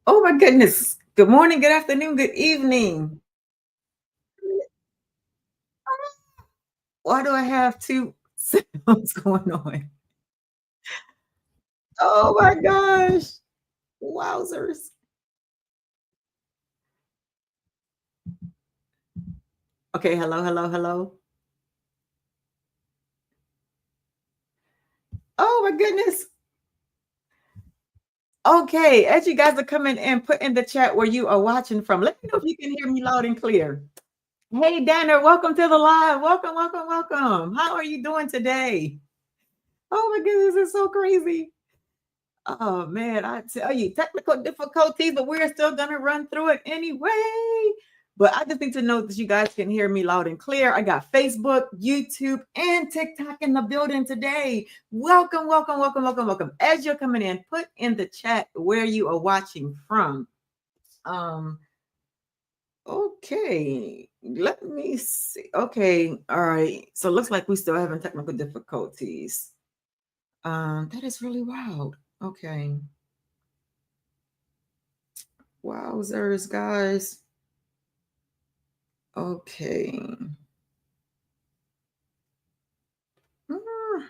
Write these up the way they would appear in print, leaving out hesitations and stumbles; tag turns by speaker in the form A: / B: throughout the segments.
A: Oh my goodness. Good morning, good afternoon, good evening. Why do I have two sounds going on? Oh my gosh. Wowzers. Okay, hello, hello, hello. Oh my goodness. Okay, as you guys are coming in, put in the chat where you are watching from. Let me know if you can hear me loud and clear. Hey, Danner, welcome to the live. Welcome, welcome, welcome. How are you doing today? Oh my goodness, it's so crazy. Oh man, I tell you, technical difficulties, but we're still gonna run through it anyway. But I just need to know that you guys can hear me loud and clear. I got Facebook, YouTube, and TikTok in the building today. Welcome, welcome, welcome, welcome, welcome. As you're coming in, put in the chat where you are watching from. Um, okay, let me see. Okay, all right. So it looks like we still having technical difficulties. That is really wild. Okay. Wowzers, guys. Okay. Ah,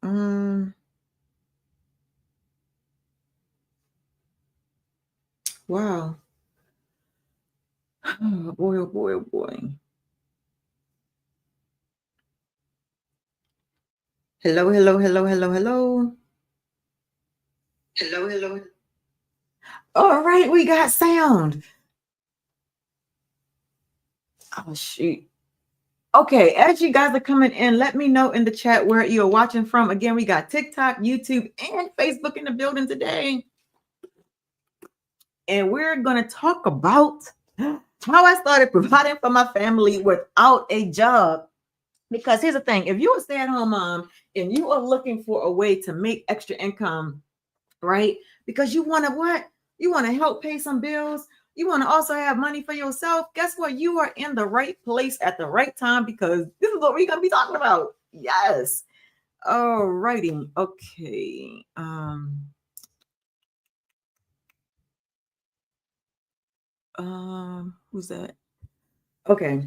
A: Um, wow. Oh boy, oh boy, oh boy. Hello, hello, hello, hello, hello. Hello, hello. All right, we got sound. Oh shoot. Okay, as you guys are coming in, let me know in the chat where you're watching from. Again, we got TikTok, YouTube, and Facebook in the building today. And we're going to talk about how I started providing for my family without a job. Because here's the thing, if you're a stay-at-home mom and you are looking for a way to make extra income, right? Because you want to what? You want to help pay some bills. You want to also have money for yourself. Guess what? You are in the right place at the right time because this is what we're gonna be talking about. Yes. All righty. Okay. Who's that? Okay.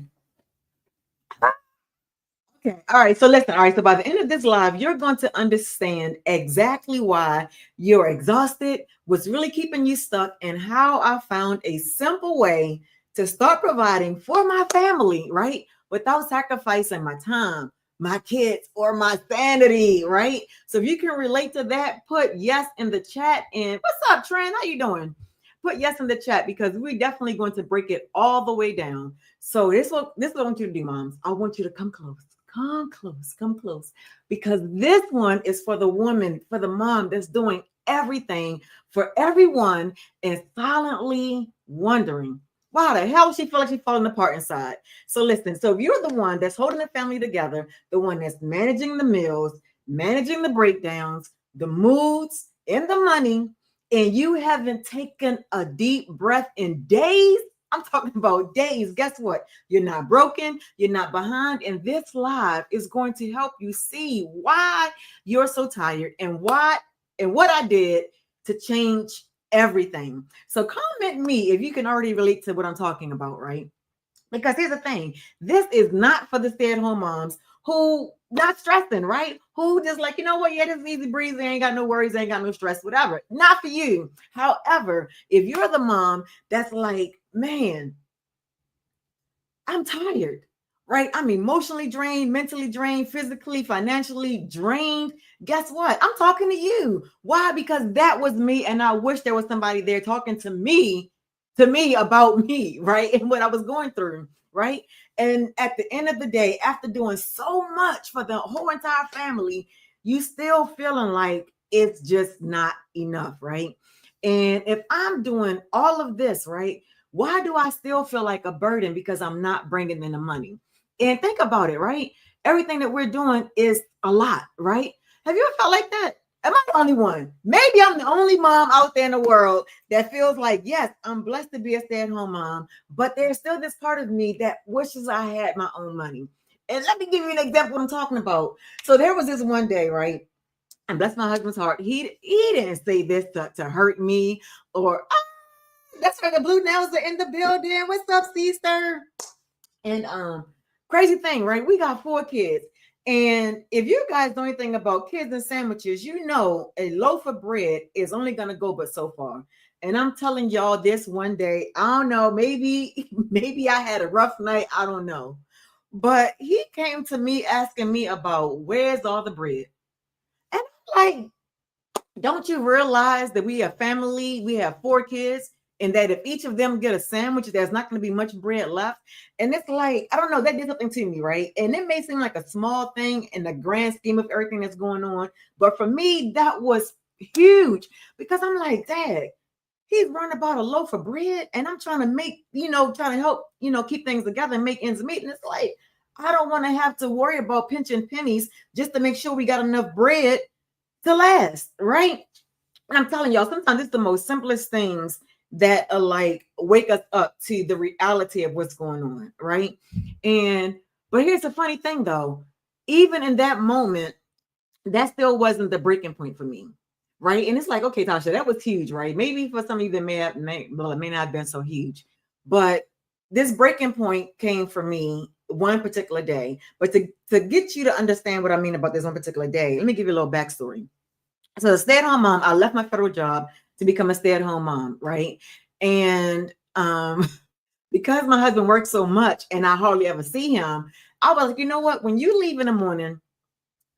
A: Okay. All right. So listen. All right. So by the end of this live, you're going to understand exactly why you're exhausted, what's really keeping you stuck, and how I found a simple way to start providing for my family, right? Without sacrificing my time, my kids, or my sanity, right? So if you can relate to that, put yes in the chat. And what's up, Trent? How you doing? Put yes in the chat because we're definitely going to break it all the way down. So this is what I want you to do, moms. I want you to come close. Come close, come close. Because this one is for the woman, for the mom that's doing everything for everyone and silently wondering, why the hell she feel like she's falling apart inside. So listen, so if you're the one that's holding the family together, the one that's managing the meals, managing the breakdowns, the moods, and the money, and you haven't taken a deep breath in days, I'm talking about days. Guess what? You're not broken, you're not behind, and this live is going to help you see why you're so tired and what I did to change everything. So comment me if you can already relate to what I'm talking about, right? Because here's the thing, this is not for the stay-at-home moms who not stressing, right? Who just like, you know what? Yeah, this is easy breezy. Ain't got no worries, ain't got no stress, whatever. Not for you. However, if you're the mom that's like, man, I'm tired, right? I'm emotionally drained, mentally drained, physically, financially drained. Guess what? I'm talking to you. Why? Because that was me. And I wish there was somebody there talking to me about me, right? And what I was going through, right? And at the end of the day, after doing so much for the whole entire family, you still feeling like it's just not enough, right? And if I'm doing all of this, right? Why do I still feel like a burden because I'm not bringing in the money? And think about it, right? Everything that we're doing is a lot, right? Have you ever felt like that? Am I the only one? Maybe I'm the only mom out there in the world that feels like, yes, I'm blessed to be a stay at home mom, but there's still this part of me that wishes I had my own money. And let me give you an example of what I'm talking about. So there was this one day, right? And bless my husband's heart, he didn't say this to hurt me or that's where the blue nails are in the building. What's up, sister? And crazy thing, right? We got 4 kids. And if you guys know anything about kids and sandwiches, you know a loaf of bread is only gonna go but so far. And I'm telling y'all this one day, I don't know, maybe maybe I had a rough night, I don't know. But he came to me asking me about where's all the bread. And I'm like, don't you realize that we are family? We have 4 kids, and that if each of them get a sandwich, there's not going to be much bread left. And it's like, I don't know, that did something to me, right? And it may seem like a small thing in the grand scheme of everything that's going on. But for me, that was huge because I'm like, Dad, he's running about a loaf of bread, and I'm trying to make, trying to help, keep things together and make ends meet. And it's like, I don't want to have to worry about pinching pennies just to make sure we got enough bread to last, right? And I'm telling y'all, sometimes it's the most simplest things that are like wake us up to the reality of what's going on, right? And but here's the funny thing though, even in that moment, that still wasn't the breaking point for me, right? And it's like, okay, Tasha, that was huge, right? Maybe for some of you that may not have been so huge, but this breaking point came for me one particular day. But to get you to understand what I mean about this one particular day, let me give you a little backstory. So, a stay-at-home mom, I left my federal job to become a stay-at-home mom, right? And because my husband works so much and I hardly ever see him, I was like, you know what? When you leave in the morning,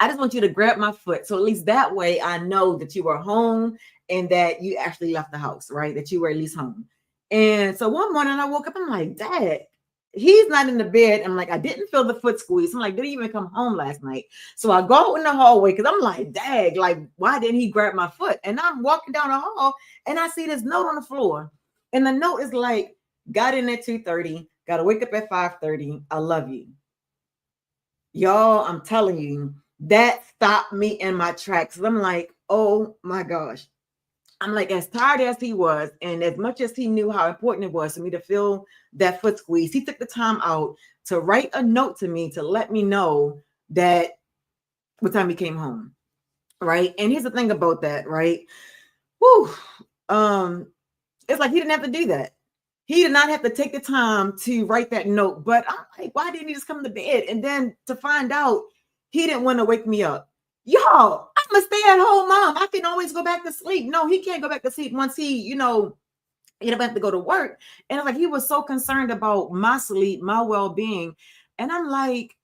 A: I just want you to grab my foot. So at least that way I know that you were home and that you actually left the house, right? That you were at least home. And so one morning I woke up, I'm like, Dad, he's not in the bed. I'm like, I didn't feel the foot squeeze. I'm like, did he even come home last night? So I go in the hallway because I'm like, Dad, like, why didn't he grab my foot? And I'm walking down the hall and I see this note on the floor. And the note is like, got in at 2:30, got to wake up at 5:30. I love you. Y'all, I'm telling you, that stopped me in my tracks. I'm like, oh my gosh. I'm like, as tired as he was, and as much as he knew how important it was for me to feel that foot squeeze, he took the time out to write a note to me to let me know that what time he came home. Right. And here's the thing about that, right? Whew. It's like he didn't have to do that. He did not have to take the time to write that note. But I'm like, why didn't he just come to bed? And then to find out he didn't want to wake me up. Y'all, I'm a stay-at-home mom. I can always go back to sleep. No, he can't go back to sleep once he don't have to go to work. And like he was so concerned about my sleep, my well-being. And I'm like,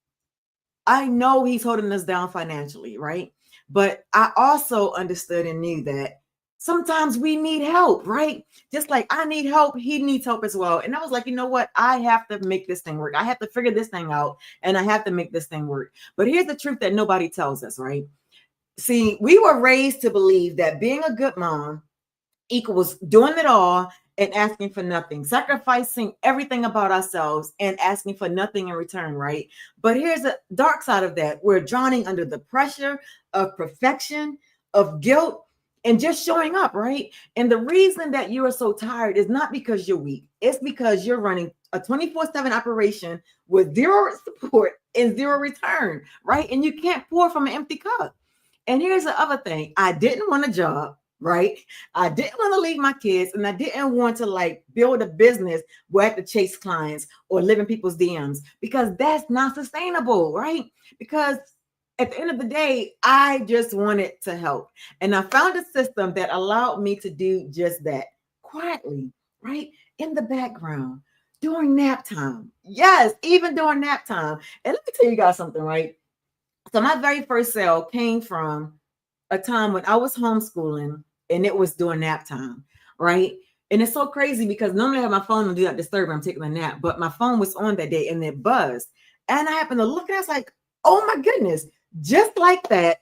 A: I know he's holding us down financially, right? But I also understood and knew that sometimes we need help, right? Just like I need help, he needs help as well. And I was like, you know what? I have to make this thing work. I have to figure this thing out and I have to make this thing work. But here's the truth that nobody tells us, right? See, we were raised to believe that being a good mom equals doing it all and asking for nothing, sacrificing everything about ourselves and asking for nothing in return, right? But here's the dark side of that. We're drowning under the pressure of perfection, of guilt, and just showing up, right? And the reason that you are so tired is not because you're weak, it's because you're running a 24/7 operation with zero support and zero return, right? And you can't pour from an empty cup. And here's the other thing, I didn't want a job, right? I didn't want to leave my kids and I didn't want to like build a business where I had to chase clients or live in people's DMs because that's not sustainable, right? Because at the end of the day, I just wanted to help. And I found a system that allowed me to do just that quietly, right? In the background during nap time. Yes, even during nap time. And let me tell you guys something, right? So my very first sale came from a time when I was homeschooling and it was during nap time, right? And it's so crazy because normally I have my phone on do not disturb when I'm taking a nap, but my phone was on that day and it buzzed. And I happened to look and I was like, oh my goodness, just like that,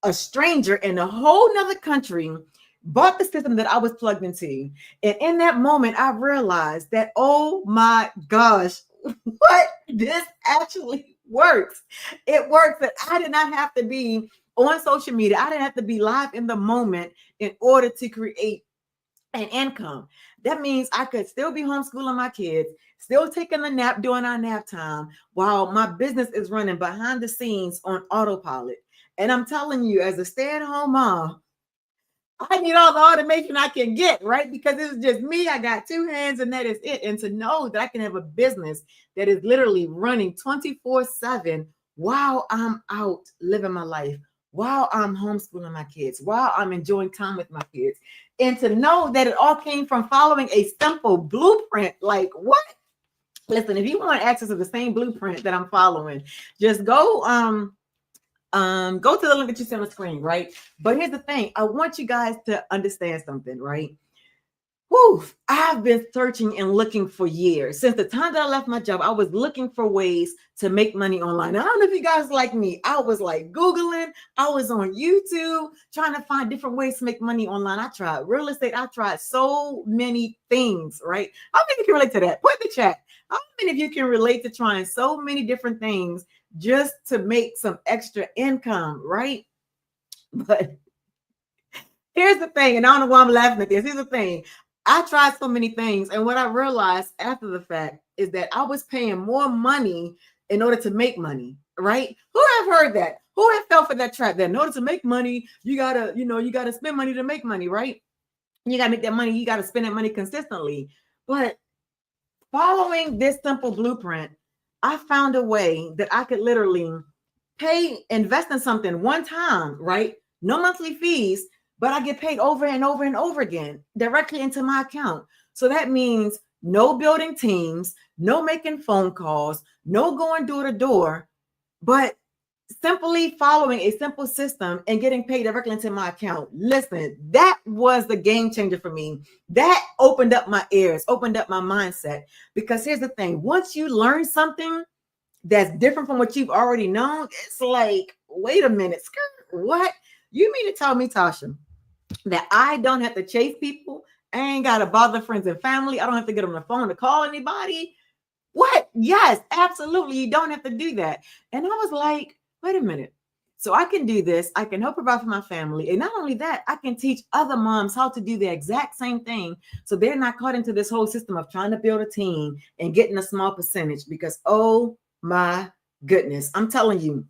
A: a stranger in a whole nother country bought the system that I was plugged into. And in that moment, I realized that, oh my gosh, what this actually works. It works that I did not have to be on social media. I didn't have to be live in the moment in order to create an income. That means I could still be homeschooling my kids, still taking a nap during our nap time while my business is running behind the scenes on autopilot. And I'm telling you, as a stay-at-home mom, I need all the automation I can get, right? Because it's just me. I got two hands and that is it. And to know that I can have a business that is literally running 24/7 while I'm out living my life, while I'm homeschooling my kids, while I'm enjoying time with my kids. And to know that it all came from following a simple blueprint, like what? Listen, if you want access to the same blueprint that I'm following, just go to the link that you see on the screen, right? But here's the thing. I want you guys to understand something, right? Whew, I've been searching and looking for years. Since the time that I left my job, I was looking for ways to make money online. I don't know if you guys like me. I was like Googling, I was on YouTube trying to find different ways to make money online. I tried real estate, I tried so many things, right? How many of you can relate to that? Put in the chat. How many of you can relate to trying so many different things just to make some extra income, right? But here's the thing, and I don't know why I'm laughing at this. Here's the thing. I tried so many things, and what I realized after the fact is that I was paying more money in order to make money, right? Who have heard that? Who have fell for that trap? That in order to make money, you gotta spend money to make money, right? You gotta make that money, you gotta spend that money consistently. But following this simple blueprint, I found a way that I could literally invest in something one time, right? No monthly fees, but I get paid over and over and over again directly into my account. So that means no building teams, no making phone calls, no going door to door, but simply following a simple system and getting paid directly into my account. Listen, that was the game changer for me. That opened up my ears, opened up my mindset. Because here's the thing, once you learn something that's different from what you've already known, it's like, wait a minute, what? You mean to tell me, Tasha, that I don't have to chase people? I ain't got to bother friends and family. I don't have to get on the phone to call anybody. What? Yes, absolutely. You don't have to do that. And I was like, wait a minute. So I can do this. I can help provide for my family. And not only that, I can teach other moms how to do the exact same thing. So they're not caught into this whole system of trying to build a team and getting a small percentage because, oh my goodness, I'm telling you,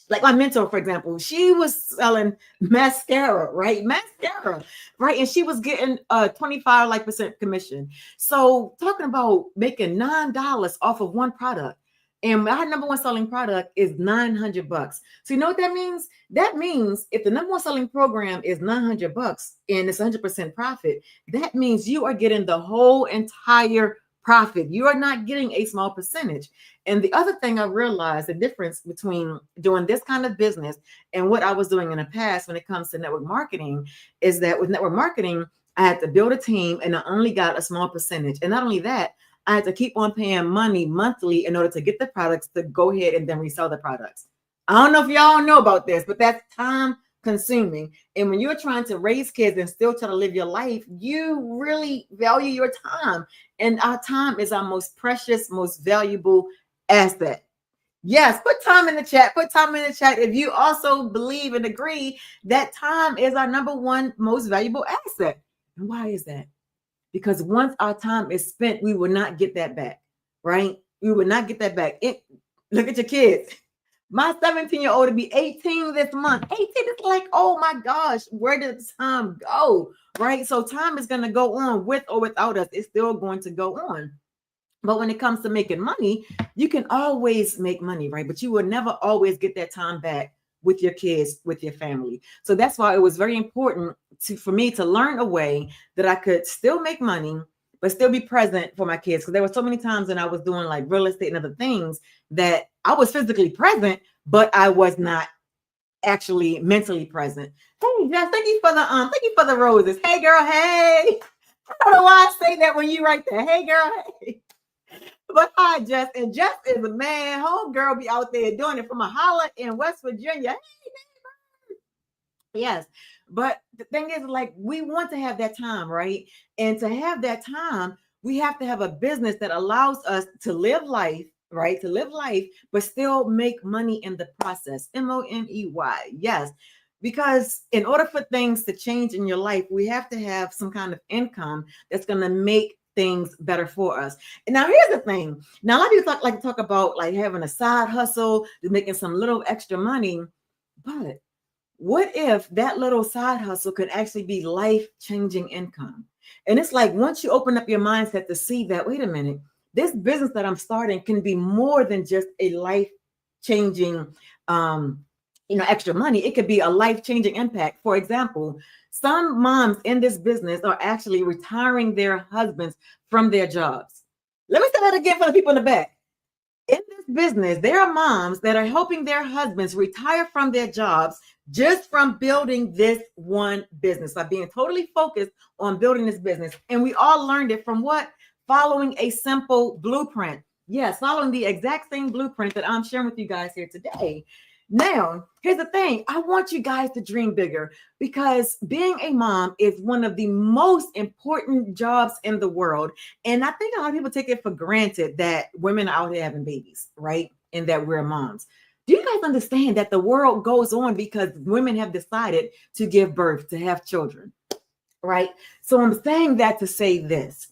A: like my mentor, for example, she was selling mascara, right? Mascara, right? And she was getting 25% commission. So talking about making $9 off of one product. And my number one selling product is $900. So you know what that means? That means if the number one selling program is $900 and it's 100% profit, that means you are getting the whole entire profit. You are not getting a small percentage. And the other thing I realized, the difference between doing this kind of business and what I was doing in the past when it comes to network marketing, is that with network marketing, I had to build a team and I only got a small percentage. And not only that, I had to keep on paying money monthly in order to get the products to go ahead and then resell the products. I don't know if y'all know about this, but that's time consuming. And when you're trying to raise kids and still try to live your life, you really value your time. And our time is our most precious, most valuable asset. Yes, put time in the chat. Put time in the chat if you also believe and agree that time is our number one most valuable asset. And why is that? Because once our time is spent, we will not get that back, right? We will not get that back. Look at your kids. My 17-year-old will be 18 this month. 18 is like, oh my gosh, where did time go? Right? So time is going to go on with or without us. It's still going to go on. But when it comes to making money, you can always make money, right? But you will never always get that time back with your kids, with your family. So that's why it was very important for me to learn a way that I could still make money, but still be present for my kids. Because there were so many times when I was doing like real estate and other things that I was physically present, but I was not actually mentally present. Hey, Jess, thank you for the roses. Hey, girl, hey. I don't know why I say that when you write that. Hey, girl, hey. But hi, Jess. And Jess is a man. Homegirl be out there doing it from a holler in West Virginia. Hey, yes. But the thing is, like, we want to have that time, right? And to have that time, we have to have a business that allows us to live life, right? To live life, but still make money in the process. Money. Yes. Because in order for things to change in your life, we have to have some kind of income that's going to make things better for us. And now here's the thing. Now, a lot of people like to talk about like having a side hustle, making some little extra money. But What if that little side hustle could actually be life-changing income? And it's like once you open up your mindset to see that, wait a minute, this business that I'm starting can be more than just a life-changing extra money. It could be a life-changing impact. For example, some moms in this business are actually retiring their husbands from their jobs. Let me say that again for the people in the back. In this business, there are moms that are helping their husbands retire from their jobs just from building this one business, by being totally focused on building this business. And we all learned it from what? Following a simple blueprint. Yes, following the exact same blueprint that I'm sharing with you guys here today. Now, here's the thing. I want you guys to dream bigger, because being a mom is one of the most important jobs in the world. And I think a lot of people take it for granted that women are out here having babies, right? And that we're moms. Do you guys understand that the world goes on because women have decided to give birth, to have children, right? So I'm saying that to say this.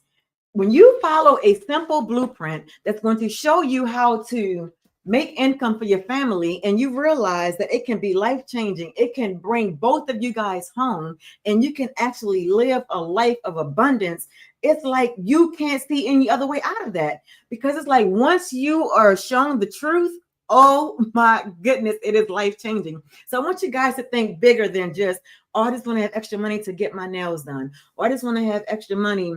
A: When you follow a simple blueprint that's going to show you how to make income for your family, and you realize that it can be life changing, it can bring both of you guys home, and you can actually live a life of abundance. It's like you can't see any other way out of that, because it's like once you are shown the truth, oh my goodness, it is life changing. So I want you guys to think bigger than just, oh, I just want to have extra money to get my nails done, or I just want to have extra money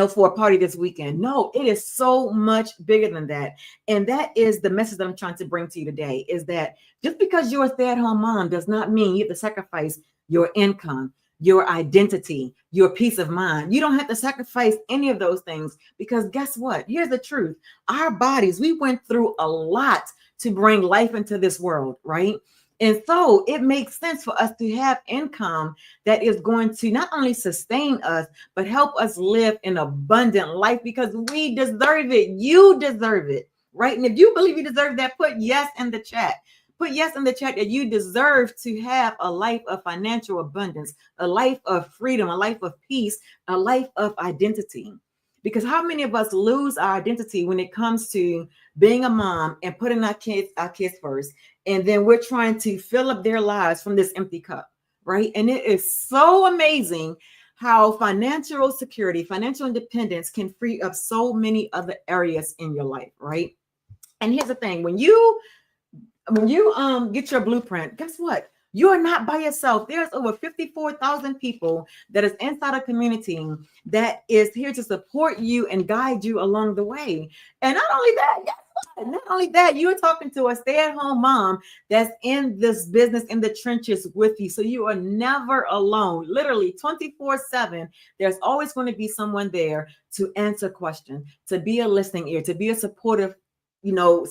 A: for a party this weekend. No, it is so much bigger than that. And that is the message that I'm trying to bring to you today, is that just because you're a stay-at-home mom does not mean you have to sacrifice your income, your identity, your peace of mind. You don't have to sacrifice any of those things, because guess what? Here's the truth. Our bodies, we went through a lot to bring life into this world, right? And so it makes sense for us to have income that is going to not only sustain us, but help us live an abundant life, because we deserve it. You deserve it, right? And if you believe you deserve that, put yes in the chat. Put yes in the chat that you deserve to have a life of financial abundance, a life of freedom, a life of peace, a life of identity. Because how many of us lose our identity when it comes to being a mom and putting our kids first, and then we're trying to fill up their lives from this empty cup, right? And it is so amazing how financial security, financial independence can free up so many other areas in your life, right? And here's the thing: when you get your blueprint, guess what? You are not by yourself. There's over 54,000 people that is inside a community that is here to support you and guide you along the way. And not only that, guess what? Not only that, you're talking to a stay-at-home mom that's in this business, in the trenches with you. So you are never alone. Literally 24/7. There's always going to be someone there to answer questions, to be a listening ear, to be a supportive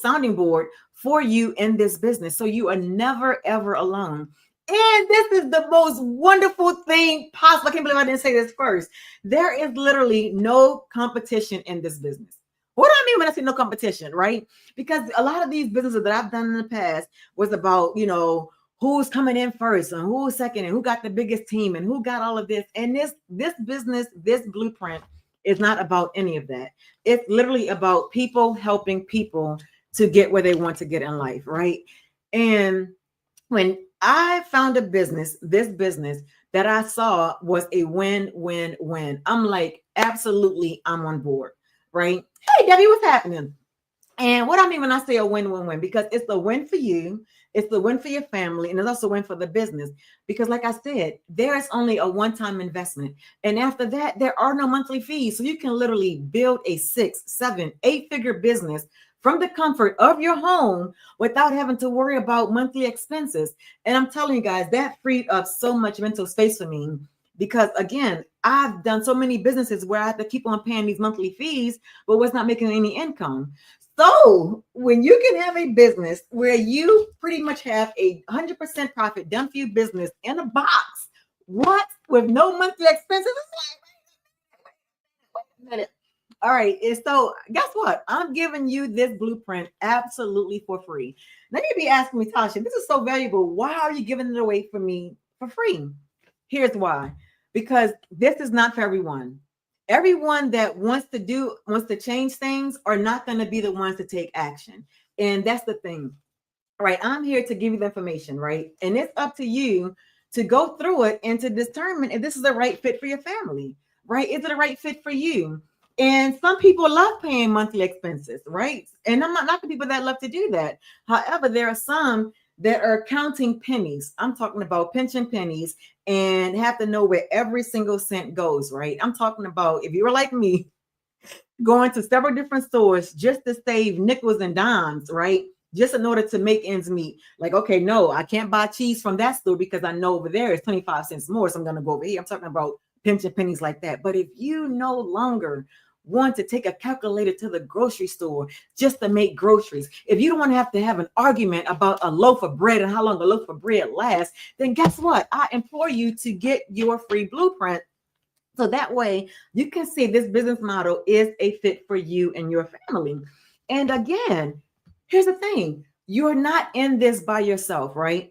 A: sounding board for you in this business. So you are never, ever alone. And this is the most wonderful thing possible. I can't believe I didn't say this first. There is literally no competition in this business. What do I mean when I say no competition, right? Because a lot of these businesses that I've done in the past was about, who's coming in first and who's second and who got the biggest team and who got all of this. And this business, this blueprint is not about any of that. It's literally about people helping people to get where they want to get in life, right? And when I found this business that I saw was a win-win-win, I'm like, absolutely, I'm on board, right? Hey, Debbie, what's happening? And what I mean when I say a win-win-win, because it's a win for you, it's the win for your family, and it's also a win for the business. Because like I said, there's only a one-time investment. And after that, there are no monthly fees. So you can literally build a 6, 7, 8-figure business from the comfort of your home without having to worry about monthly expenses. And I'm telling you guys, that freed up so much mental space for me. Because again, I've done so many businesses where I have to keep on paying these monthly fees, but was not making any income. So when you can have a business where you pretty much have a 100% profit done for you business in a box, what, with no monthly expenses? It's like, wait a minute. All right. And so guess what? I'm giving you this blueprint absolutely for free. Now you'd be asking me, Tasha, this is so valuable. Why are you giving it away for me for free? Here's why. Because this is not for everyone. Everyone that wants to change things are not going to be the ones to take action. And that's the thing. right? I'm here to give you the information, right? And it's up to you to go through it and to determine if this is the right fit for your family, right? Is it the right fit for you? And some people love paying monthly expenses, right? And I'm not knocking people that love to do that. However, there are some that are counting pennies. I'm talking about pinching pennies and have to know where every single cent goes, right? I'm talking about if you were like me, going to several different stores just to save nickels and dimes, right? Just in order to make ends meet. Like, okay, no, I can't buy cheese from that store because I know over there it's 25 cents more. So I'm going to go over here. I'm talking about pinching pennies like that. But if you no longer want to take a calculator to the grocery store just to make groceries, if you don't want to have an argument about a loaf of bread and how long a loaf of bread lasts, then guess what? I implore you to get your free blueprint so that way you can see this business model is a fit for you and your family. And again, here's the thing, you're not in this by yourself, right?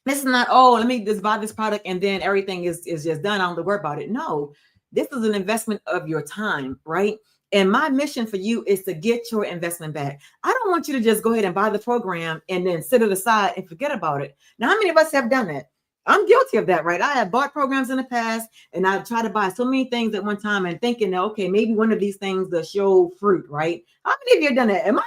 A: This is not, oh, let me just buy this product and then everything is just done. I don't have to worry about it. No, this is an investment of your time, right? And my mission for you is to get your investment back. I don't want you to just go ahead and buy the program and then sit it aside and forget about it. Now, how many of us have done that? I'm guilty of that, right? I have bought programs in the past and I tried to buy so many things at one time and thinking that, okay, maybe one of these things will show fruit, right? How many of you have done that? Am I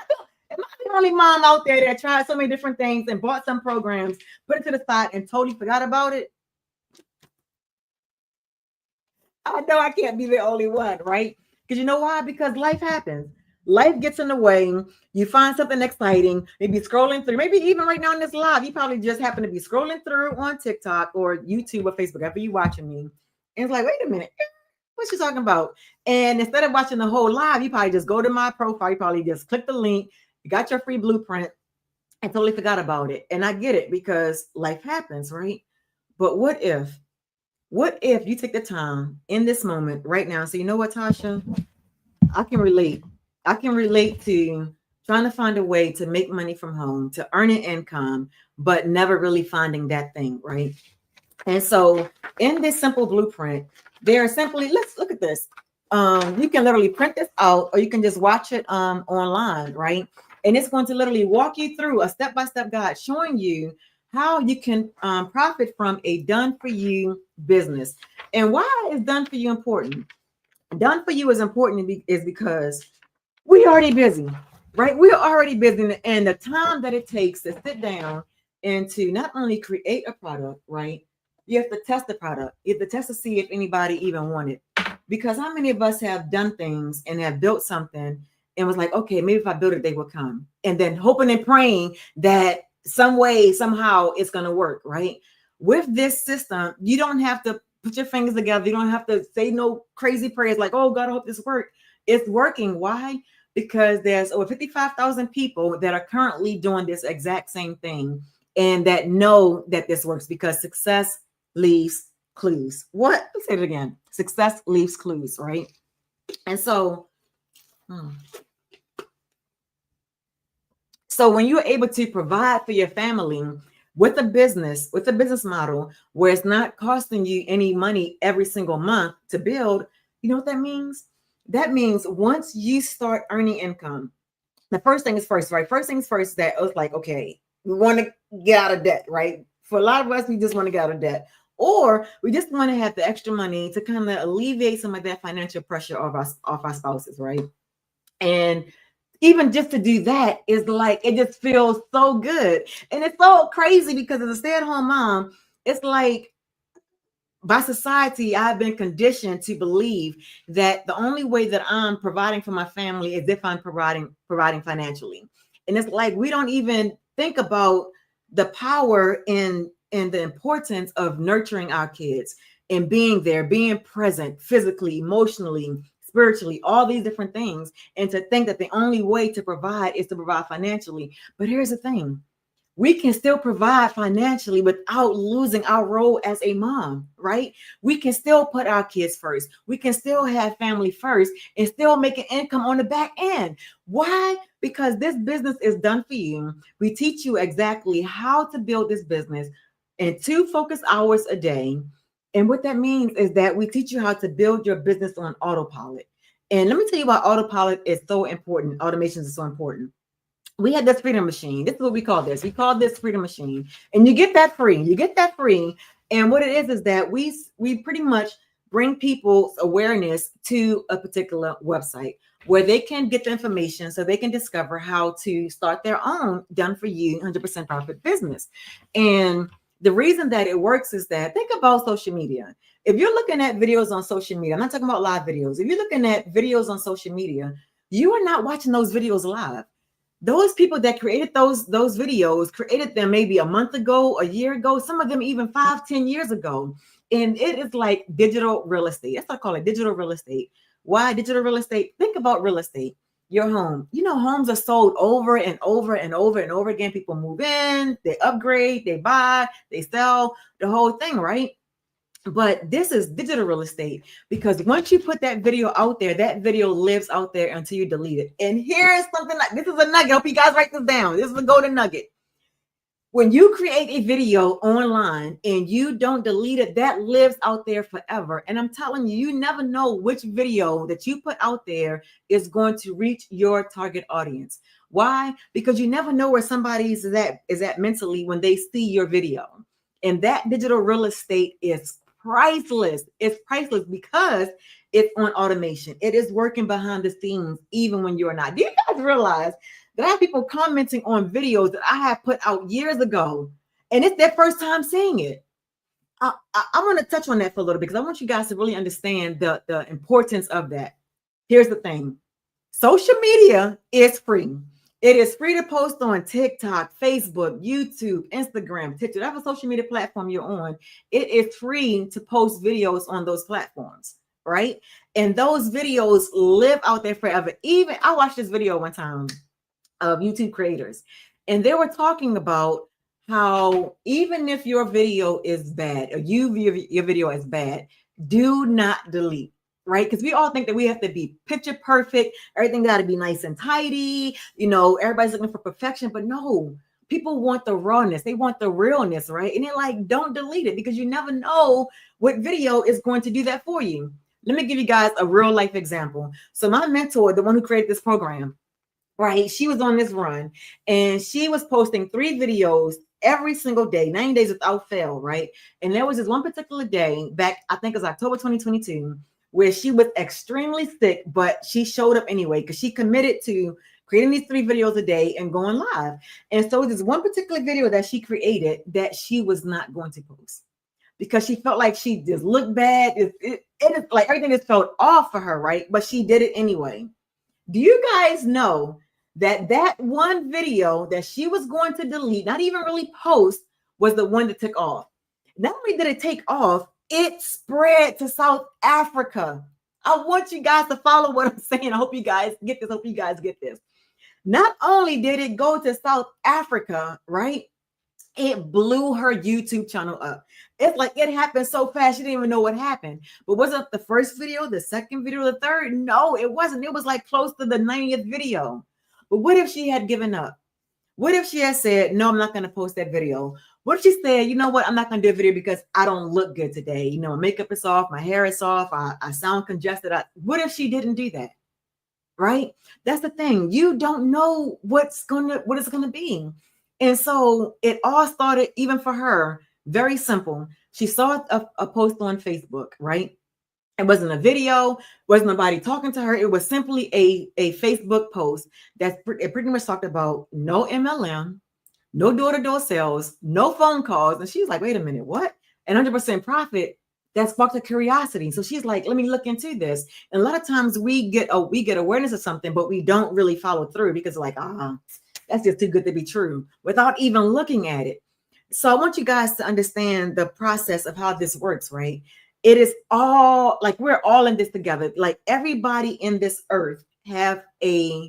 A: the only mom out there that tried so many different things and bought some programs, put it to the side, and totally forgot about it? I know I can't be the only one, right? Because you know why? Because life happens. Life gets in the way. You find something exciting, maybe scrolling through, maybe even right now in this live, you probably just happen to be scrolling through on TikTok or YouTube or Facebook after you watching me. And it's like, wait a minute, what's she talking about? And instead of watching the whole live, you probably just go to my profile, you probably just click the link, you got your free blueprint, and totally forgot about it. And I get it because life happens, right? But what if you take the time in this moment right now? So you know what, Tasha? I can relate. I can relate to trying to find a way to make money from home, to earn an income, but never really finding that thing, right? And so in this simple blueprint, there are simply, let's look at this. You can literally print this out or you can just watch it online, right? And it's going to literally walk you through a step-by-step guide showing you how you can profit from a done for you business. And why is done for you important? Done for you is important is because we already busy, right? We're already busy, and the time that it takes to sit down and to not only create a product, right? You have to test the product. You have to test to see if anybody even want it. Because how many of us have done things and have built something and was like, okay, maybe if I build it, they will come. And then hoping and praying that some way, somehow it's going to work, right? With this system, you don't have to put your fingers together. You don't have to say no crazy prayers like, oh, God, I hope this works. It's working. Why? Because there's over 55,000 people that are currently doing this exact same thing and that know that this works because success leaves clues. What? Let's say it again. Success leaves clues, right? And so when you're able to provide for your family with a business model where it's not costing you any money every single month to build, you know what that means? That means once you start earning income, the first thing is first, right? First things first, that it was like, okay, we want to get out of debt, right? For a lot of us, we just want to get out of debt. Or we just want to have the extra money to kind of alleviate some of that financial pressure off our spouses, right? And even just to do that is like, it just feels so good. And it's so crazy because as a stay-at-home mom, it's like by society, I've been conditioned to believe that the only way that I'm providing for my family is if I'm providing financially. And it's like we don't even think about the power and the importance of nurturing our kids and being there, being present physically, emotionally, spiritually, all these different things. And to think that the only way to provide is to provide financially. But here's the thing, we can still provide financially without losing our role as a mom, right? We can still put our kids first. We can still have family first and still make an income on the back end. Why? Because this business is done for you. We teach you exactly how to build this business in 2 focused hours a day. And what that means is that we teach you how to build your business on autopilot. And let me tell you why autopilot is so important. Automations is so important. we had this freedom machine. This is what we call this. We call this freedom machine. And you get that free. You get that free. And what it is that we pretty much bring people's awareness to a particular website where they can get the information so they can discover how to start their own done for you 100% profit business. And the reason that it works is that think about social media. If you're looking at videos on social media, I'm not talking about live videos. If you're looking at videos on social media, you are not watching those videos live. Those people that created those videos created them maybe a month ago, a year ago, some of them even 5-10 years ago. And it is like digital real estate. That's what I call it, digital real estate. Why digital real estate? Think about real estate. Your home. You know, homes are sold over and over and over and over again. People move in, they upgrade, they buy, they sell, the whole thing, right? But this is digital real estate, because once you put that video out there, that video lives out there until you delete it. And here's something like this is a nugget. I hope you guys write this down. This is a golden nugget. When you create a video online and you don't delete it, that lives out there forever. And I'm telling you, you never know which video that you put out there is going to reach your target audience. Why? Because you never know where somebody is at mentally when they see your video. And that digital real estate is priceless. It's priceless because it's on automation. It is working behind the scenes, even when you're not. Do you guys realize that I have people commenting on videos that I have put out years ago, and it's their first time seeing it? I want to touch on that for a little bit because I want you guys to really understand the importance of that. Here's the thing. Social media is free. It is free to post on TikTok, Facebook, YouTube, Instagram, TikTok, whatever social media platform you're on. It is free to post videos on those platforms, right? And those videos live out there forever. Even I watched this video one time of YouTube creators, and they were talking about how even if your video is bad, or you view your video as bad, do not delete. Right? Because we all think that we have to be picture perfect. Everything got to be nice and tidy. You know, everybody's looking for perfection, but no, people want the rawness. They want the realness, right? And they're like, don't delete it, because you never know what video is going to do that for you. Let me give you guys a real life example. So my mentor, the one who created this program, right? She was on this run and she was posting 3 videos every single day, 9 days without fail, right? And there was this one particular day back, I think it was October 2022, where she was extremely sick, but she showed up anyway because she committed to creating these 3 videos a day and going live. And so there's one particular video that she created that she was not going to post because she felt like she just looked bad. It is like everything just felt off for her, right? But she did it anyway. Do you guys know that one video that she was going to delete, not even really post, was the one that took off? Not only did it take off, it spread to South Africa. I want you guys to follow what I'm saying. I hope you guys get this. Not only did it go to South Africa, right? It blew her YouTube channel up. It's like it happened so fast, she didn't even know what happened. But was it the first video, the second video, the third? No, it wasn't. It was like close to the 90th video. But what if she had given up? What if she had said, no, I'm not going to post that video? What if she said, you know what, I'm not going to do a video because I don't look good today. You know, my makeup is off, my hair is off, I sound congested. What if she didn't do that? Right? That's the thing. You don't know what it's going to be. And so it all started, even for her, very simple. She saw a post on Facebook, right? It wasn't a video, wasn't nobody talking to her. It was simply a Facebook post that it pretty much talked about no MLM, no door-to-door sales, no phone calls. And she's like, wait a minute, what? And 100% profit. That sparked her curiosity. So she's like, let me look into this. And a lot of times we get awareness of something, but we don't really follow through because like, that's just too good to be true without even looking at it. So I want you guys to understand the process of how this works, right? It is all like we're all in this together. Like everybody in this earth have a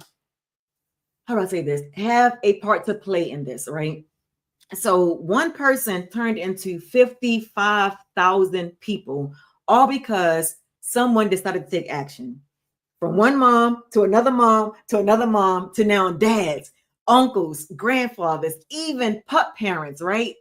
A: part to play in this, right? So one person turned into 55,000 people, all because someone decided to take action. From one mom to another mom to another mom to now dads, uncles, grandfathers, even pup parents, right?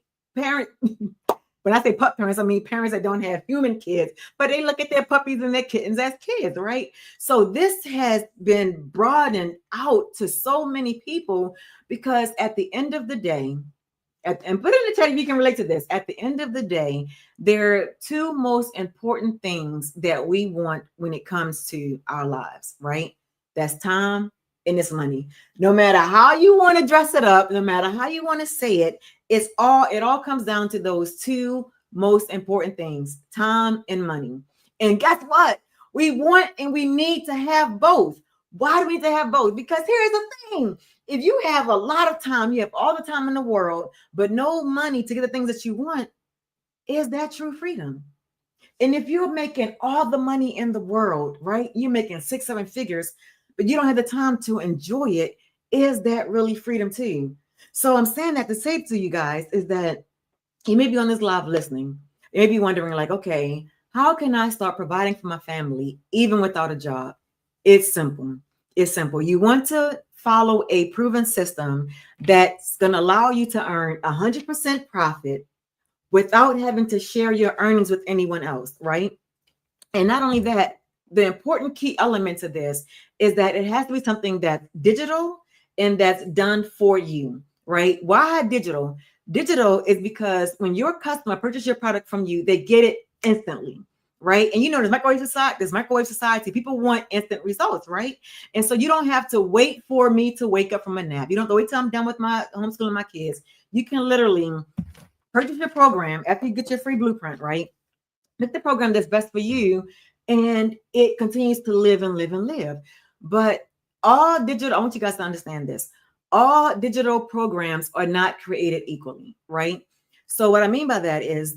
A: When I say pup parents, I mean parents that don't have human kids, but they look at their puppies and their kittens as kids, right? So this has been broadened out to so many people because at the end of the day, and put in the chat if you can relate to this. At the end of the day, there are two most important things that we want when it comes to our lives, right? That's time and it's money. No matter how you want to dress it up, no matter how you want to say it, it all comes down to those two most important things, time and money. And guess what? We want and we need to have both. Why do we need to have both? Because here's the thing. If you have a lot of time, you have all the time in the world, but no money to get the things that you want, is that true freedom? And if you're making all the money in the world, right? You're making 6, 7 figures, but you don't have the time to enjoy it. Is that really freedom to you? So I'm saying that to say to you guys is that you may be on this live listening. You may be wondering, like, okay, how can I start providing for my family even without a job? It's simple. It's simple. You want to follow a proven system that's going to allow you to earn 100% profit without having to share your earnings with anyone else, right? And not only that, the important key element to this is that it has to be something that's digital and that's done for you, right? Why digital? Digital is because when your customer purchases your product from you, they get it instantly, right? And you know, there's microwave society. People want instant results, right? And so you don't have to wait for me to wake up from a nap. You don't have to wait till I'm done with my homeschooling my kids. You can literally purchase your program after you get your free blueprint, right? Pick the program that's best for you, and it continues to live and live and live. But all digital, I want you guys to understand this. All digital programs are not created equally, right? So what I mean by that is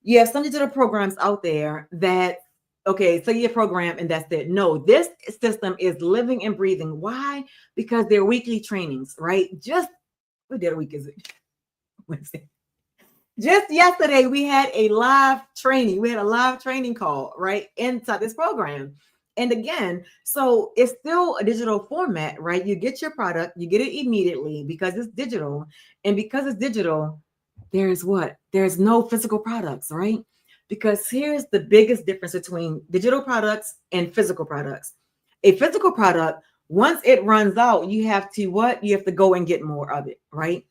A: you have some digital programs out there that, okay, so your program and that's it. No, this system is living and breathing. Why? Because they're weekly trainings, right? Just what day of the week is it? Wednesday. Just yesterday, we had a live training. We had a live training call, right, inside this program. And again, so it's still a digital format, right? You get your product, you get it immediately because it's digital. And because it's digital, there's what? There's no physical products, right? Because here's the biggest difference between digital products and physical products. A physical product, once it runs out, you have to what? You have to go and get more of it, right?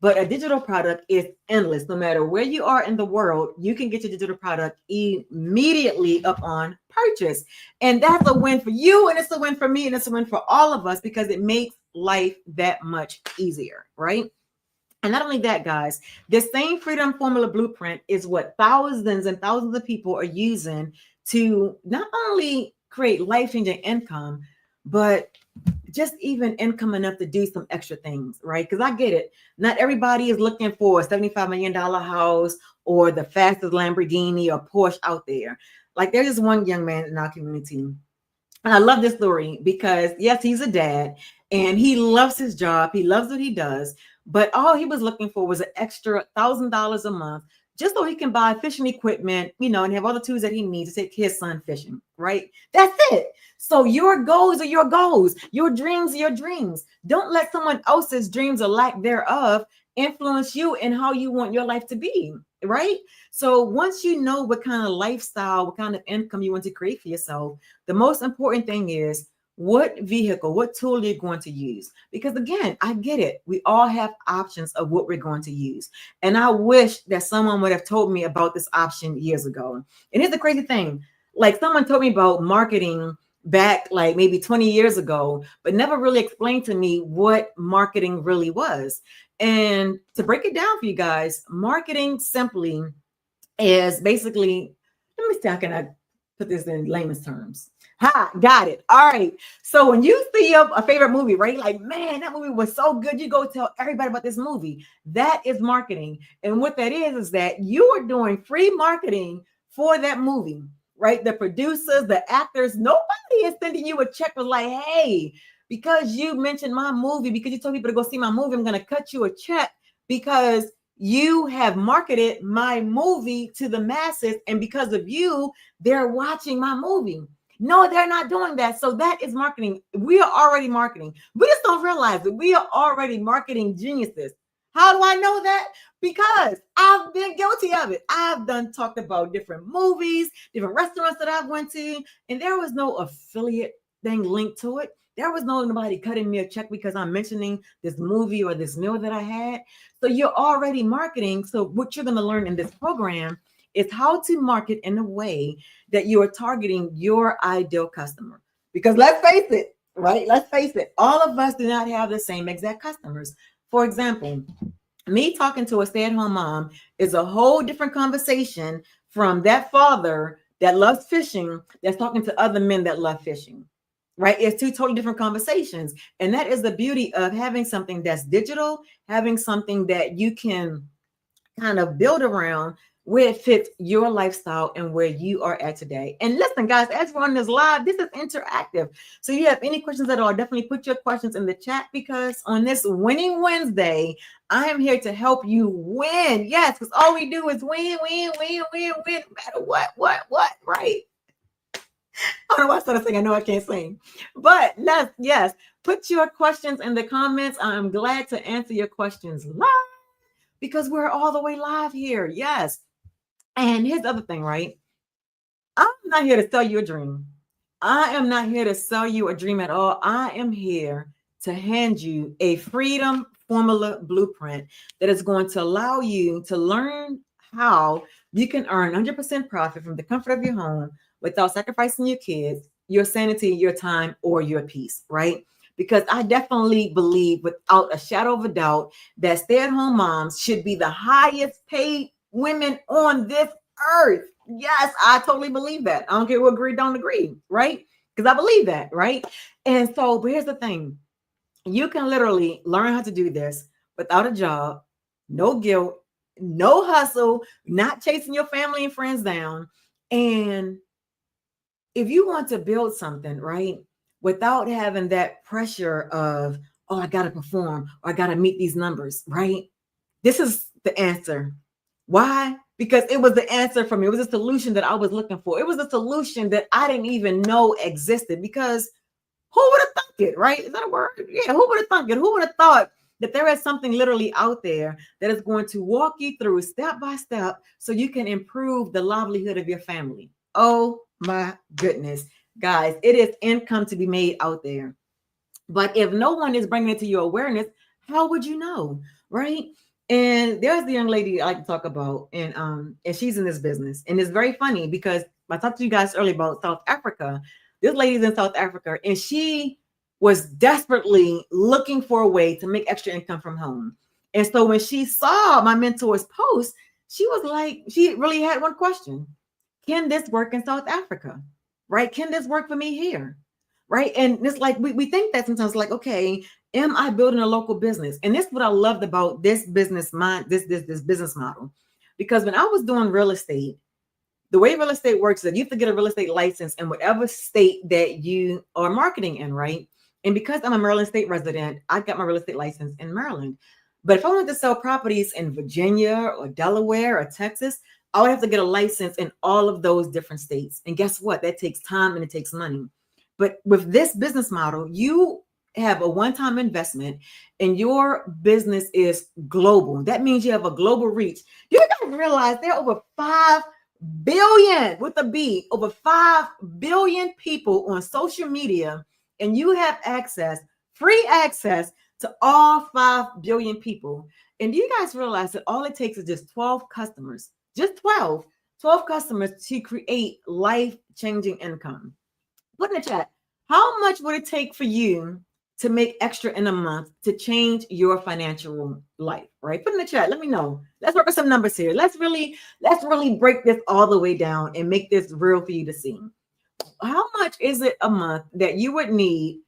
A: But a digital product is endless. No matter where you are in the world, you can get your digital product immediately upon purchase. And that's a win for you, and it's a win for me, and it's a win for all of us because it makes life that much easier, right? And not only that, guys, this same freedom formula blueprint is what thousands and thousands of people are using to not only create life-changing income, but just even income enough to do some extra things, right? Because I get it. Not everybody is looking for a $75 million house or the fastest Lamborghini or Porsche out there. Like there's this one young man in our community. And I love this story because yes, he's a dad and he loves his job. He loves what he does. But all he was looking for was an extra $1,000 a month just so he can buy fishing equipment, you know, and have all the tools that he needs to take his son fishing, right? That's it. So your goals are your goals. Your dreams are your dreams. Don't let someone else's dreams or lack thereof influence you and how you want your life to be, right? So once you know what kind of lifestyle, what kind of income you want to create for yourself, the most important thing is what vehicle, what tool you're going to use. Because again, I get it. We all have options of what we're going to use. And I wish that someone would have told me about this option years ago. And here's the crazy thing. Like someone told me about marketing back like maybe 20 years ago, but never really explained to me what marketing really was. And to break it down for you guys, marketing simply is basically, let me see how can I put this in layman's terms. Ha, got it. All right. So when you see a favorite movie, right? Like, man, that movie was so good. You go tell everybody about this movie. That is marketing. And what that is that you are doing free marketing for that movie, right? The producers, the actors, nobody is sending you a check with like, hey, because you mentioned my movie, because you told people to go see my movie, I'm going to cut you a check because you have marketed my movie to the masses. And because of you, they're watching my movie. No, they're not doing that. So that is marketing. We are already marketing. We just don't realize that we are already marketing geniuses. How do I know that? Because I've been guilty of it. I've done talked about different movies, different restaurants that I've went to, and there was no affiliate thing linked to it. There was nobody cutting me a check because I'm mentioning this movie or this meal that I had. So you're already marketing. So what you're going to learn in this program is how to market in a way that you are targeting your ideal customer. Because let's face it, right? Let's face it, all of us do not have the same exact customers. For example, me talking to a stay-at-home mom is a whole different conversation from that father that loves fishing that's talking to other men that love fishing, right? It's two totally different conversations. And that is the beauty of having something that's digital, having something that you can kind of build around where it fits your lifestyle and where you are at today. And listen, guys, as we're on this live, this is interactive. So you have any questions at all, definitely put your questions in the chat, because on this Winning Wednesday, I am here to help you win. Yes, because all we do is win, win, win, win, win, no matter what, right? I don't know why I started saying, I know I can't sing, but yes, put your questions in the comments. I'm glad to answer your questions live because we're all the way live here. Yes. And here's the other thing, right? I'm not here to sell you a dream. I am not here to sell you a dream at all. I am here to hand you a freedom formula blueprint that is going to allow you to learn how you can earn 100% profit from the comfort of your home without sacrificing your kids, your sanity, your time, or your peace, right? Because I definitely believe without a shadow of a doubt that stay-at-home moms should be the highest paid women on this earth. Yes, I totally believe that. I don't care who agree, don't agree, right? Because I believe that, right? And so, but here's the thing. You can literally learn how to do this without a job, no guilt, no hustle, not chasing your family and friends down. And if you want to build something, right, without having that pressure of, oh, I got to perform or I got to meet these numbers, right? This is the answer. Why? Because it was the answer for me. It was a solution that I was looking for. It was a solution that I didn't even know existed, because who would have thunk it, right? Is that a word? Yeah, who would have thunk it? Who would have thought that there is something literally out there that is going to walk you through step by step so you can improve the livelihood of your family? Oh my goodness, guys, it is income to be made out there. But if no one is bringing it to your awareness, how would you know, right? And there's the young lady I like to talk about, and she's in this business, and it's very funny because I talked to you guys earlier about South Africa. This lady's in South Africa, and she was desperately looking for a way to make extra income from home. And so when she saw my mentor's post, she was like, she really had one question: can this work in South Africa? Right? Can this work for me here? Right? And it's like we think that sometimes, like, okay, am I building a local business? And this is what I loved about this business this business model. Because when I was doing real estate, the way real estate works is that you have to get a real estate license in whatever state that you are marketing in, right? And because I'm a Maryland state resident, I got my real estate license in Maryland. But if I wanted to sell properties in Virginia or Delaware or Texas, I would have to get a license in all of those different states. And guess what? That takes time and it takes money. But with this business model, you have a one-time investment and your business is global. That means you have a global reach. Do you guys realize there are over 5 billion with a B, over 5 billion people on social media, and you have access, free access to all 5 billion people. And do you guys realize that all it takes is just 12 customers, just 12 customers to create life-changing income? Put in the chat, how much would it take for you to make extra in a month to change your financial life, right? Put in the chat, let me know. Let's work with some numbers here. Let's really break this all the way down and make this real for you to see. How much is it a month that you would need?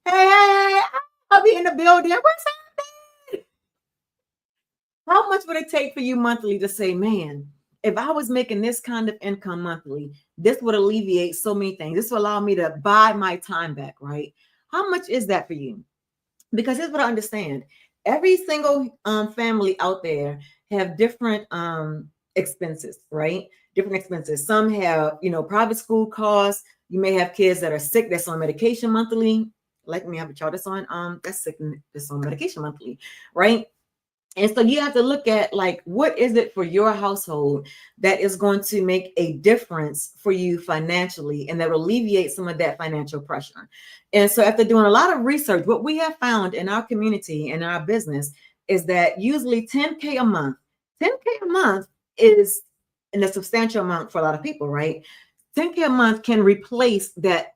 A: Hey, I'll be in the building. What's happening? How much would it take for you monthly to say, man, if I was making this kind of income monthly, this would alleviate so many things. This will allow me to buy my time back, right? How much is that for you? Because here's what I understand. Every single family out there have different expenses, right? Different expenses. Some have, private school costs. You may have kids that are sick, that's on medication monthly. Like me, I have a child that's on sick, that's on medication monthly, right? And so you have to look at like, what is it for your household that is going to make a difference for you financially and that will alleviate some of that financial pressure. And so after doing a lot of research, what we have found in our community and our business is that usually 10K a month, 10K a month is in a substantial amount for a lot of people, right? 10K a month can replace that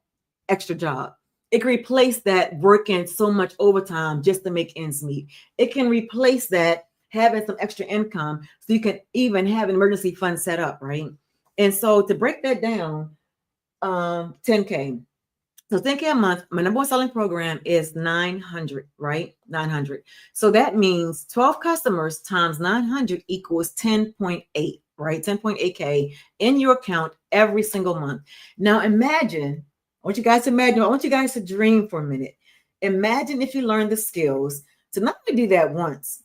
A: extra job. It can replace that working so much overtime just to make ends meet. It can replace that having some extra income so you can even have an emergency fund set up, right? And so to break that down, 10K. So 10K a month, my number one selling program is 900, right? 900. So that means 12 customers times 900 equals 10.8, right? 10.8K in your account every single month. Now imagine, I want you guys to imagine, I want you guys to dream for a minute. Imagine if you learn the skills to not only do that once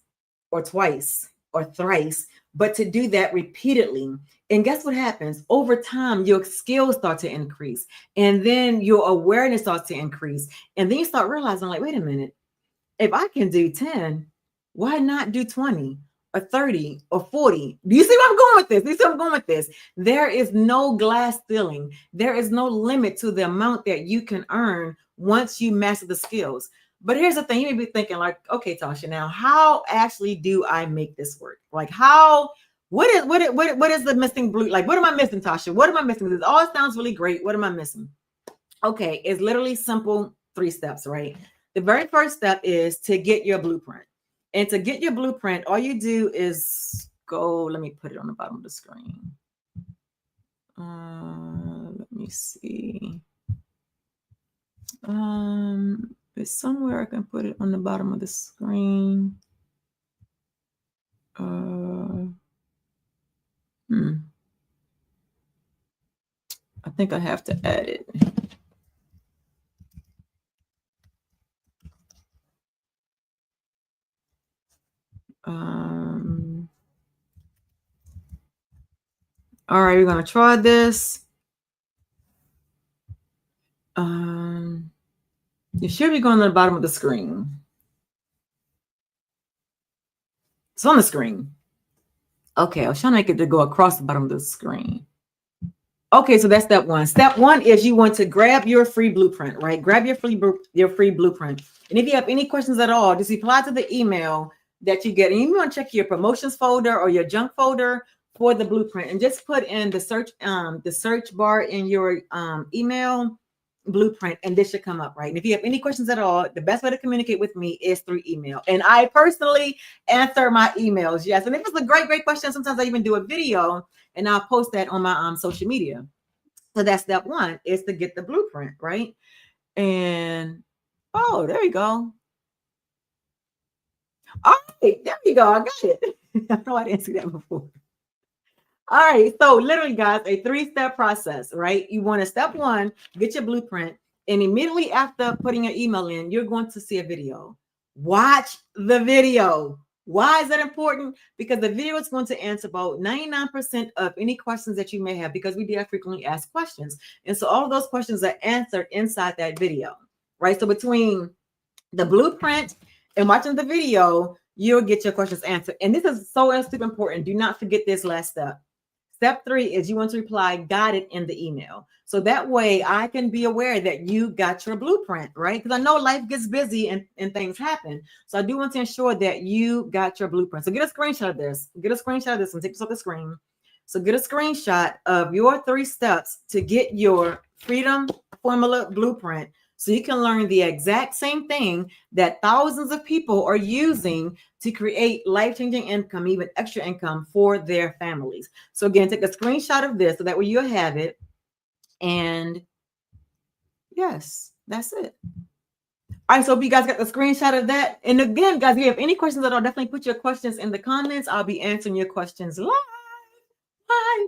A: or twice or thrice, but to do that repeatedly. And guess what happens? Over time, your skills start to increase. And then your awareness starts to increase. And then you start realizing, like, wait a minute, if I can do 10, why not do 20 or 30 or 40? Do you see where I'm going with this? Do you see where I'm going with this? There is no glass ceiling. There is no limit to the amount that you can earn once you master the skills. But here's the thing, you may be thinking like, okay, Tasha, now how actually do I make this work? Like how, what is the missing blue? Like, what am I missing, Tasha? What am I missing? This all sounds really great. What am I missing? Okay, it's literally simple 3 steps, right? The very first step is to get your blueprint. And to get your blueprint, all you do is go, let me put it on the bottom of the screen. Let me see. It's somewhere I can put it on the bottom of the screen. I think I have to add it. All right, we're gonna try this. You should be going to the bottom of the screen. It's on the screen. Okay, I was trying to make it to go across the bottom of the screen. Okay, so that's step 1. Step 1 is you want to grab your free blueprint, right? Grab your free blueprint. And if you have any questions at all, just reply to the email that you get. And you want to check your promotions folder or your junk folder for the blueprint, and just put in the search bar in your email blueprint, and this should come up, right? And if you have any questions at all, the best way to communicate with me is through email. And I personally answer my emails. Yes. And if it's a great question, sometimes I even do a video and I'll post that on my social media. So that's step 1, is to get the blueprint, right? And oh, there you go. All right, there you go. I got it. I know I didn't see that before. All right, so literally, guys, a 3-step process, right? You want to step 1, get your blueprint, and immediately after putting your email in, you're going to see a video. Watch the video. Why is that important? Because the video is going to answer about 99% of any questions that you may have, because we do frequently ask questions. And so all of those questions are answered inside that video, right? So between the blueprint and watching the video, you'll get your questions answered. And this is so super important. Do not forget this last step. Step 3 is you want to reply "got it" in the email. So that way I can be aware that you got your blueprint, right? Because I know life gets busy and things happen. So I do want to ensure that you got your blueprint. So get a screenshot of this. Get a screenshot of this and take this off the screen. So get a screenshot of your 3 steps to get your Freedom Formula blueprint, so you can learn the exact same thing that thousands of people are using to create life-changing income, even extra income for their families. So again, take a screenshot of this so that way you'll have it. And yes, that's it. All right, so if you guys got the screenshot of that. And again, guys, if you have any questions at all, definitely put your questions in the comments. I'll be answering your questions live.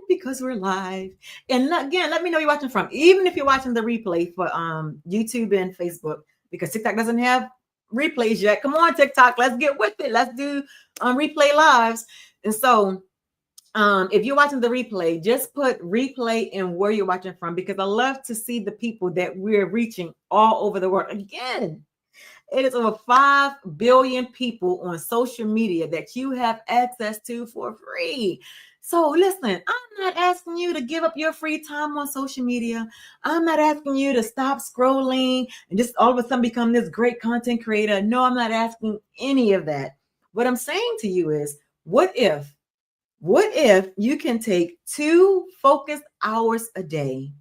A: Because we're live. And again, let me know you're watching from, even if you're watching the replay for YouTube and Facebook, because TikTok doesn't have replays yet. Come on, TikTok, let's get with it. Let's do replay lives. And so if you're watching the replay, just put replay and where you're watching from, because I love to see the people that we're reaching all over the world. Again, It is over 5 billion people on social media that you have access to for free. So listen, I'm not asking you to give up your free time on social media. I'm not asking you to stop scrolling and just all of a sudden become this great content creator. No, I'm not asking any of that. What I'm saying to you is, what if you can take 2 focused hours a day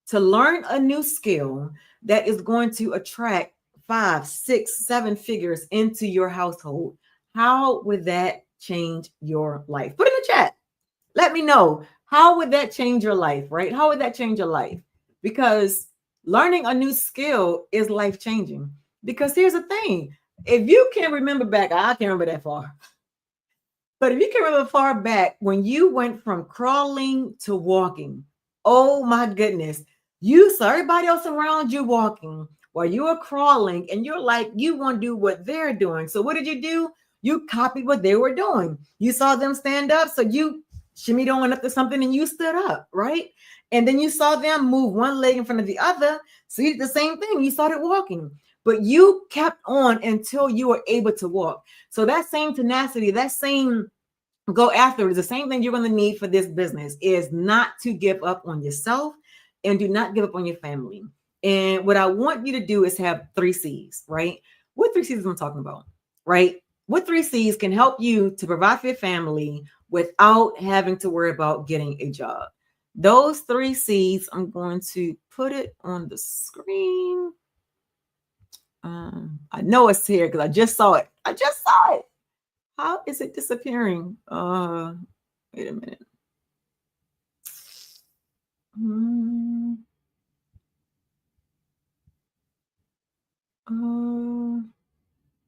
A: to learn a new skill that is going to attract 5, 6, 7 figures into your household? How would that change your life? Put in the chat. Let me know. How would that change your life, right? How would that change your life? Because learning a new skill is life changing. Because here's the thing, if you can remember back, I can't remember that far. But if you can remember far back when you went from crawling to walking, oh my goodness, you saw everybody else around you walking while you were crawling, and you're like, you want to do what they're doing. So what did you do? You copied what they were doing. You saw them stand up, so you shimmied on up to something and you stood up, right? And then you saw them move one leg in front of the other. So you did the same thing. You started walking, but you kept on until you were able to walk. So that same tenacity, that same go after is the same thing you're going to need for this business, is not to give up on yourself and do not give up on your family. And what I want you to do is have 3 C's, right? What 3 C's am I talking about, right? What 3 C's can help you to provide for your family without having to worry about getting a job? Those 3 C's, I'm going to put it on the screen. I know it's here because I just saw it. How is it disappearing? Wait a minute.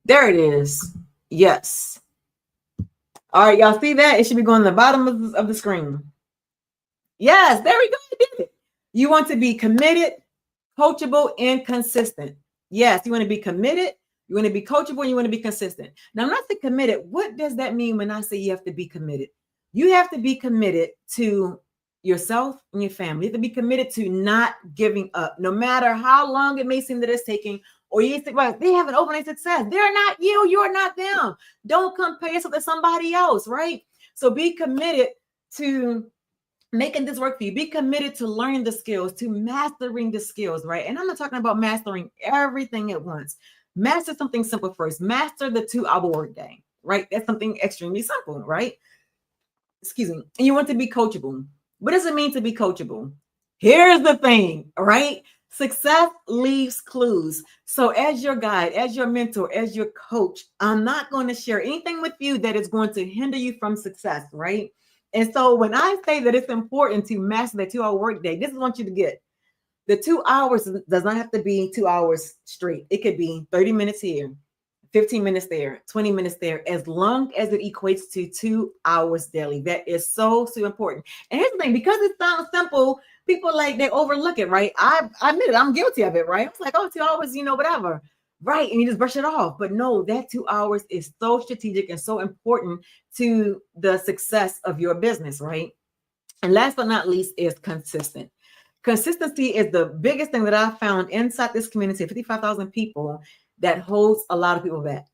A: There it is. Yes. All right, y'all see that? It should be going to the bottom of the screen. Yes, there we go. I did it. You want to be committed, coachable, and consistent. Yes, you want to be committed, you want to be coachable, and you want to be consistent. Now, I'm not saying committed. What does that mean when I say you have to be committed? You have to be committed to yourself and your family. You have to be committed to not giving up, no matter how long it may seem that it's taking. Or you think, right, they have an overnight success. They're not you. You're not them. Don't compare yourself to somebody else, right? So be committed to making this work for you. Be committed to learning the skills, to mastering the skills, right? And I'm not talking about mastering everything at once. Master something simple first. Master the 2-hour workday, right? That's something extremely simple, right? Excuse me. And you want to be coachable. What does it mean to be coachable? Here's the thing, right? Success leaves clues. So as your guide, as your mentor, as your coach, I'm not going to share anything with you that is going to hinder you from success, right? And so when I say that it's important to master the 2-hour workday, this is what I want you to get. The 2 hours does not have to be 2 hours straight. It could be 30 minutes here, 15 minutes there, 20 minutes there, as long as it equates to 2 hours daily. That is so important. And here's the thing, because it sounds simple, people they overlook it, right? I admit it, I'm guilty of it, right? It's like, oh, 2 hours, whatever. Right. And you just brush it off. But no, that 2 hours is so strategic and so important to the success of your business, right? And last but not least is consistent. Consistency is the biggest thing that I found inside this community, 55,000 people, that holds a lot of people back,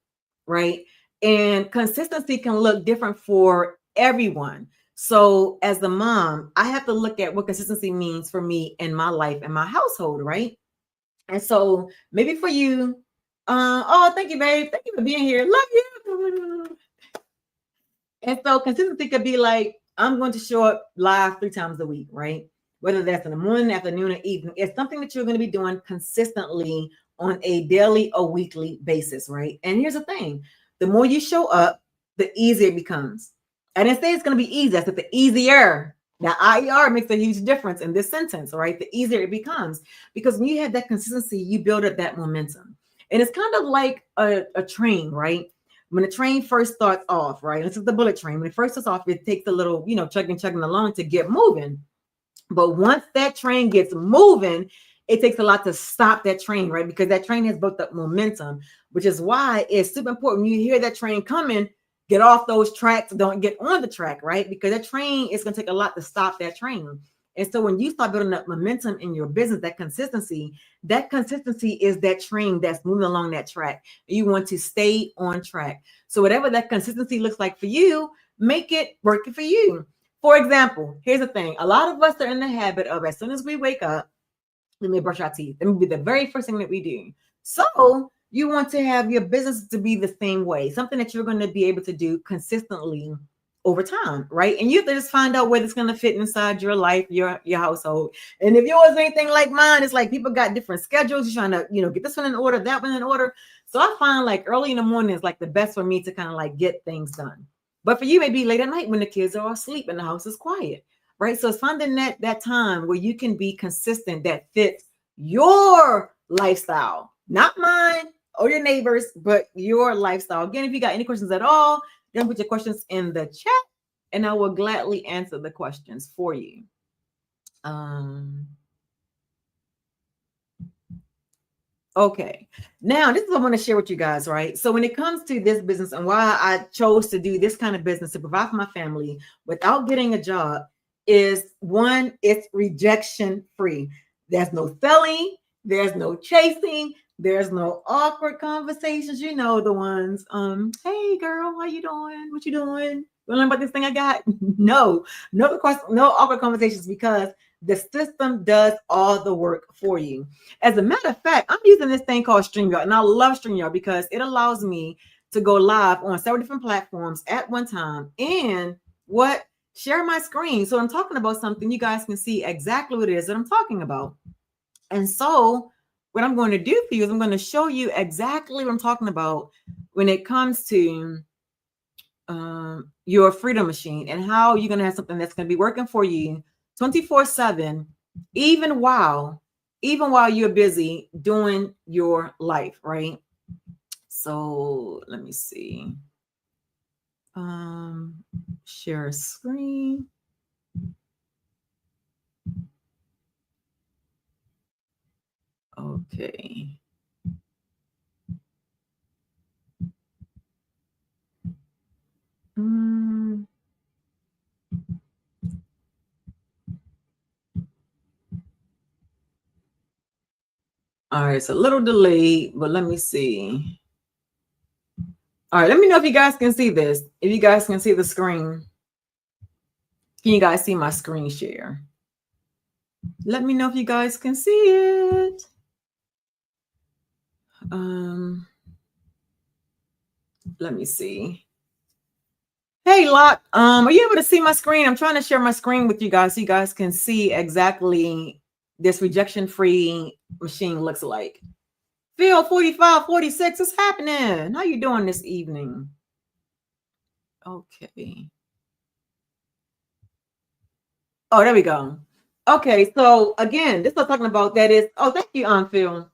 A: right? And consistency can look different for everyone. So as a mom, I have to look at what consistency means for me in my life and my household, right? And so maybe for you, oh, thank you, babe. Thank you for being here. Love you. And so consistency could be like, I'm going to show up live 3 times a week, right? Whether that's in the morning, afternoon, or evening. It's something that you're going to be doing consistently on a daily or weekly basis, right? And here's the thing. The more you show up, the easier it becomes. I didn't say it's going to be easy. I said the easier. Now, IER makes a huge difference in this sentence, right? The easier it becomes. Because when you have that consistency, you build up that momentum. And it's kind of like a train, right? When the train first starts off, right? This is the bullet train. When it first starts off, it takes a little, chugging along to get moving. But once that train gets moving, it takes a lot to stop that train, right? Because that train has built up momentum, which is why it's super important. When you hear that train coming, get off those tracks. Don't get on the track, right? Because that train is going to take a lot to stop that train. And so when you start building up momentum in your business, that consistency is that train that's moving along that track. You want to stay on track. So whatever that consistency looks like for you, make it working for you. For example, here's the thing. A lot of us are in the habit of, as soon as we wake up, let me brush our teeth. Let me be the very first thing that we do. So you want to have your business to be the same way, something that you're going to be able to do consistently over time, right? And you have to just find out where it's going to fit inside your life, your household. And if yours is anything like mine, it's like people got different schedules. You're trying to, get this one in order, that one in order. So I find like early in the morning is like the best for me to kind of like get things done. But for you, maybe late at night when the kids are asleep and the house is quiet, right? So it's finding that time where you can be consistent that fits your lifestyle, not mine or your neighbors, but your lifestyle. Again, if you got any questions at all, then put your questions in the chat and I will gladly answer the questions for you. Okay, now this is what I want to share with you guys, right? So when it comes to this business and why I chose to do this kind of business to provide for my family without getting a job is one, it's rejection free. There's no selling, there's no chasing, there's no awkward conversations. You know the ones. Hey girl, how you doing? What you doing? You learn about this thing I got? No awkward conversations because the system does all the work for you. As a matter of fact, I'm using this thing called StreamYard, and I love StreamYard because it allows me to go live on several different platforms at one time and share my screen. So I'm talking about something, you guys can see exactly what it is that I'm talking about. And so what I'm going to do for you is I'm going to show you exactly what I'm talking about when it comes to your freedom machine and how you're going to have something that's going to be working for you 24/7, even while you're busy doing your life, right? So let me see. Share screen. Okay. All right, it's a little delayed, but let me see. All right, let me know if you guys can see this. If you guys can see the screen. Can you guys see my screen share? Let me know if you guys can see it. Let me see. Hey, Locke, are you able to see my screen? I'm trying to share my screen with you guys so you guys can see exactly this rejection-free machine looks like. Phil 4546 is happening. How you doing this evening? Okay. Oh, there we go. Okay, so again, this is what I'm talking about. That is, oh, thank you, Phil.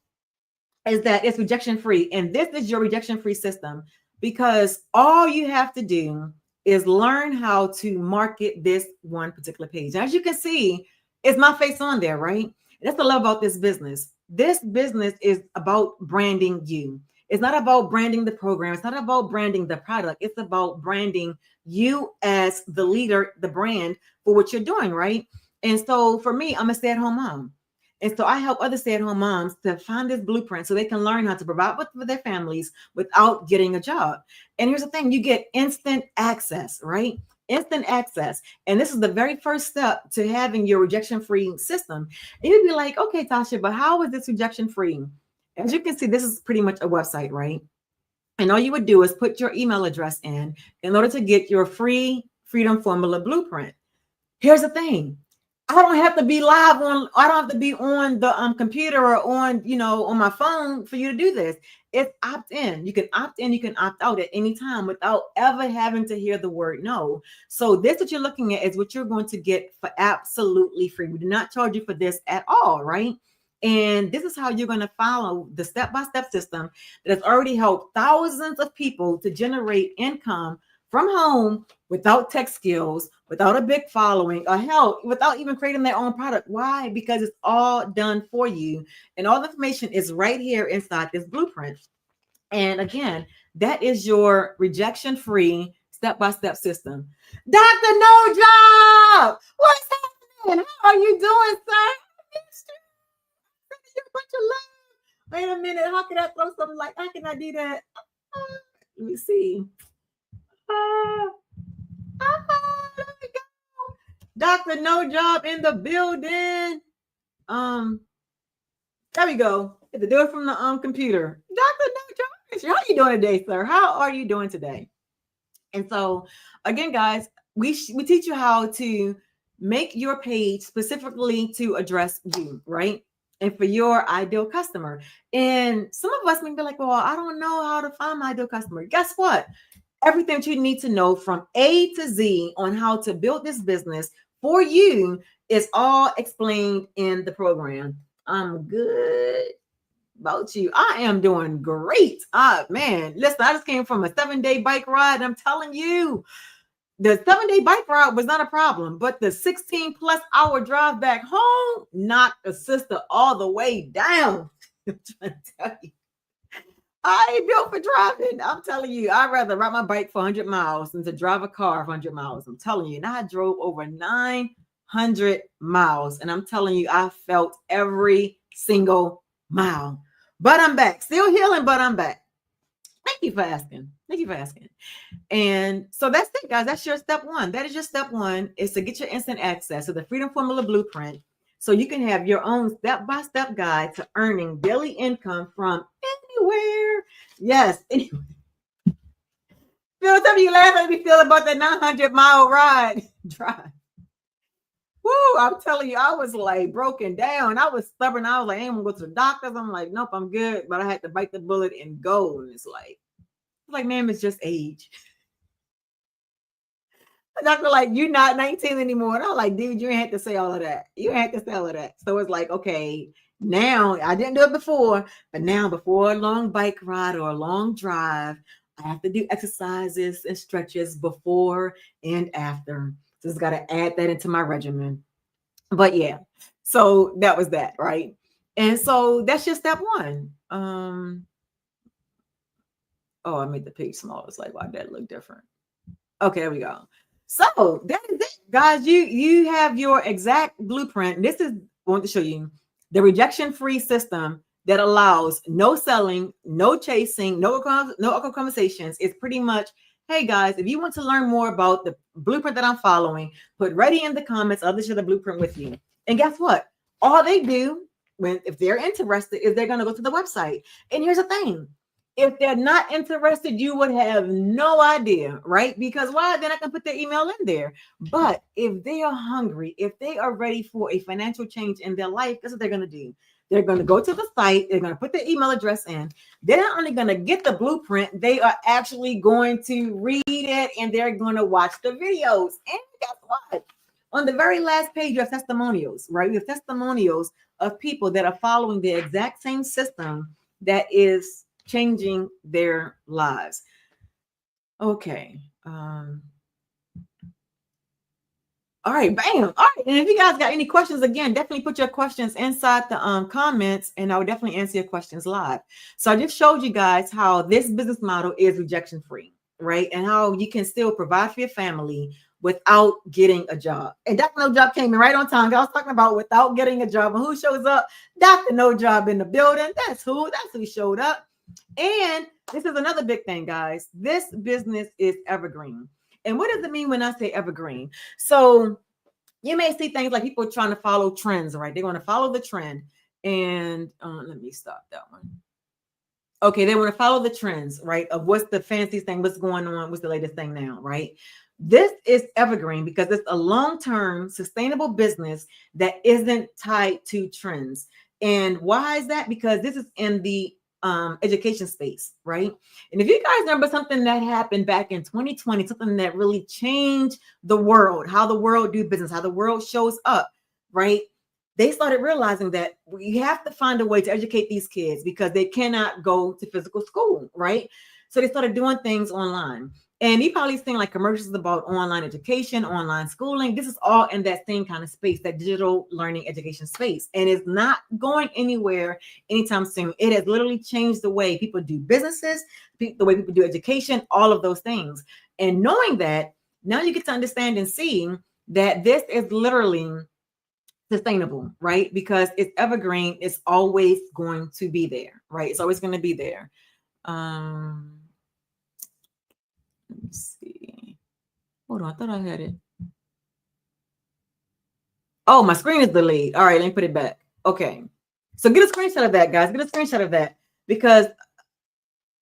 A: Is that it's rejection-free. And this is your rejection-free system because all you have to do is learn how to market this one particular page. As you can see, it's my face on there, right? And that's what I love about this business. This business is about branding you. It's not about branding the program. It's not about branding the product. It's about branding you as the leader, the brand for what you're doing, right? And so for me, I'm a stay-at-home mom. And so I help other stay-at-home moms to find this blueprint so they can learn how to provide for their families without getting a job. And here's the thing, you get instant access, right? Instant access. And this is the very first step to having your rejection-free system. And you'd be like, okay, Tasha, but how is this rejection-free? As you can see, this is pretty much a website, right? And all you would do is put your email address in order to get your free Freedom Formula blueprint. Here's the thing. I don't have to be live on, I don't have to be on the computer or on, on my phone for you to do this. It's opt in. You can opt in, you can opt out at any time without ever having to hear the word no. So this that you're looking at is what you're going to get for absolutely free. We do not charge you for this at all, right? And this is how you're going to follow the step-by-step system that has already helped thousands of people to generate income from home without tech skills, without a big following, or hell, without even creating their own product. Why? Because it's all done for you. And all the information is right here inside this blueprint. And again, that is your rejection-free step-by-step system. Dr. No Job, what's happening? How are you can I throw something like, how can I do that? Let me see. There we go. Dr. No Job in the building. There we go. Get to do it from the computer. Dr. No Job, how are you doing today, sir? How are you doing today? And so, again, guys, we teach you how to make your page specifically to address you, right? And for your ideal customer. And some of us may be like, well, I don't know how to find my ideal customer. Guess what? Everything that you need to know from A to Z on how to build this business for you is all explained in the program. I'm good about you. I am doing great. Man, listen, I just came from a 7-day bike ride. And I'm telling you, the 7-day bike ride was not a problem, but the 16+ hour drive back home knocked a sister all the way down. I'm trying to tell you. I ain't built for driving. I'm telling you, I'd rather ride my bike for 100 miles than to drive a car 100 miles. I'm telling you. And I drove over 900 miles. And I'm telling you, I felt every single mile. But I'm back. Still healing, but I'm back. Thank you for asking. Thank you for asking. And so that's it, guys. That's your step one. That is your step one, is to get your instant access to the Freedom Formula Blueprint so you can have your own step-by-step guide to earning daily income from anywhere. Yes, anywhere. Phil, tell me you laugh at me feel about that 900-mile ride drive. Woo, I'm telling you, I was like broken down. I was stubborn. I was like, I ain't gonna go to the doctors. I'm like, nope, I'm good. But I had to bite the bullet and go. And it's like, man, it's just age. The doctor like, you're not 19 anymore. And I'm like, dude, you ain't have to say all of that. You ain't have to say all of that. So it's like, okay, now I didn't do it before, but now before a long bike ride or a long drive, I have to do exercises and stretches before and after. So just got to add that into my regimen. But yeah, so that was that, right? And so that's just step one. Oh, I made the page small. It's like, why did that look different? Okay, there we go. So that is it, guys. You have your exact blueprint. This is, I want to show you the rejection-free system that allows no selling, no chasing, no awkward conversations. It's pretty much, hey guys, if you want to learn more about the blueprint that I'm following, put ready in the comments. I'll share the blueprint with you. And guess what? All they do if they're interested is they're going to go to the website. And here's the thing. If they're not interested, you would have no idea, right? Because why? Then I can put their email in there. But if they are hungry, if they are ready for a financial change in their life, that's what they're going to do. They're going to go to the site. They're going to put their email address in. They're not only going to get the blueprint, they are actually going to read it and they're going to watch the videos. And guess what? On the very last page, you have testimonials, right? You have testimonials of people that are following the exact same system that is changing their lives. Okay. All right, bam. All right. And if you guys got any questions, again, definitely put your questions inside the comments and I will definitely answer your questions live. So I just showed you guys how this business model is rejection free, right? And how you can still provide for your family without getting a job. And Dr. No Job came in right on time. I was talking about without getting a job. And who shows up? Dr. No Job in the building. That's who showed up. And this is another big thing, guys. This business is evergreen. And what does it mean when I say evergreen? So you may see things like people trying to follow trends, right? They want to follow the trend. And let me stop that one. Okay, they want to follow the trends, right? Of what's the fancy thing, what's going on, what's the latest thing now, right? This is evergreen because it's a long-term sustainable business that isn't tied to trends. And why is that? Because this is in the education space, right? And if you guys remember something that happened back in 2020, something that really changed the world, how the world do business, how the world shows up, right? They started realizing that we have to find a way to educate these kids because they cannot go to physical school, right? So they started doing things online. And you probably seen like commercials about online education, online schooling. This is all in that same kind of space, that digital learning education space. And it's not going anywhere anytime soon. It has literally changed the way people do businesses, the way people do education, all of those things. And knowing that, now you get to understand and see that this is literally sustainable, right? Because it's evergreen, it's always going to be there, right? It's always going to be there. Let me see. Hold on, I thought I had it. Oh, my screen is delayed. All right, let me put it back. Okay. So get a screenshot of that, guys. Get a screenshot of that, because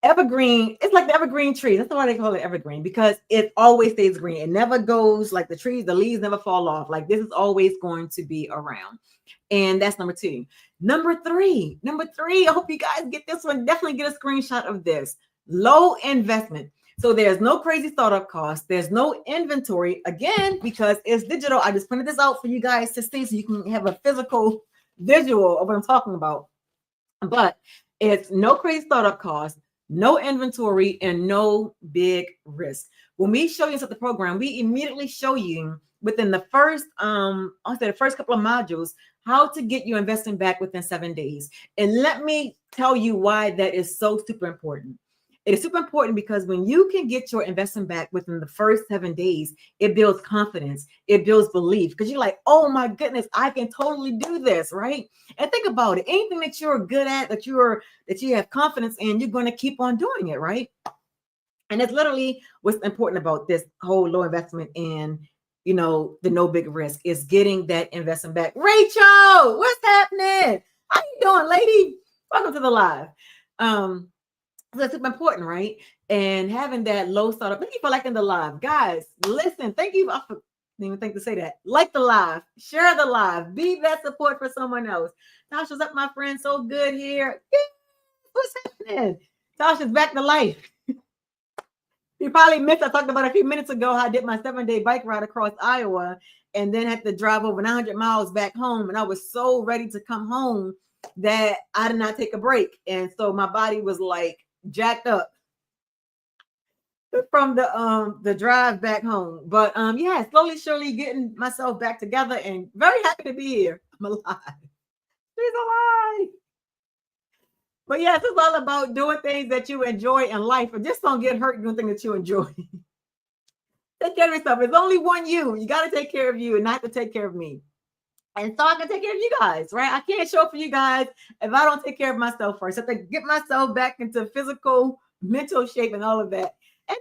A: evergreen, it's like the evergreen tree. That's why they call it evergreen, because it always stays green. It never goes like the trees, the leaves never fall off. Like this is always going to be around. And that's number two. Number three, I hope you guys get this one. Definitely get a screenshot of this. Low investment. So there's no crazy startup cost. There's no inventory, again, because it's digital. I just printed this out for you guys to see so you can have a physical visual of what I'm talking about. But it's no crazy startup cost, no inventory, and no big risk. When we show you inside the program, we immediately show you within the first, the first couple of modules, how to get your investment back within 7 days. And let me tell you why that is so super important. It is super important because when you can get your investment back within the first 7 days, it builds confidence, it builds belief, because you're like, oh my goodness, I can totally do this, right? And think about it. Anything that you're good at, that you have confidence in, you're going to keep on doing it, right? And that's literally what's important about this whole low investment and, you know, the no big risk is getting that investment back. Rachel, what's happening? How you doing, lady? Welcome to the live. So that's super important, right? And having that low startup. Thank you for liking the live, guys. Listen, thank you. I didn't even think to say that. Like the live, share the live, be that support for someone else. Tasha's up, my friend. So good here. Yeah, what's happening? Tasha's back to life. You probably missed. I talked about a few minutes ago how I did my 7-day bike ride across Iowa and then had to drive over 900 miles back home. And I was so ready to come home that I did not take a break. And so my body was like jacked up from the drive back home. But yeah, slowly, surely getting myself back together and very happy to be here. I'm alive. She's alive. But yes, it's all about doing things that you enjoy in life, and just don't get hurt doing things that you enjoy. Take care of yourself. It's only one you. You got to take care of you and not to take care of me. And so I can take care of you guys, right? I can't show up for you guys if I don't take care of myself first. I have to get myself back into physical, mental shape and all of that. And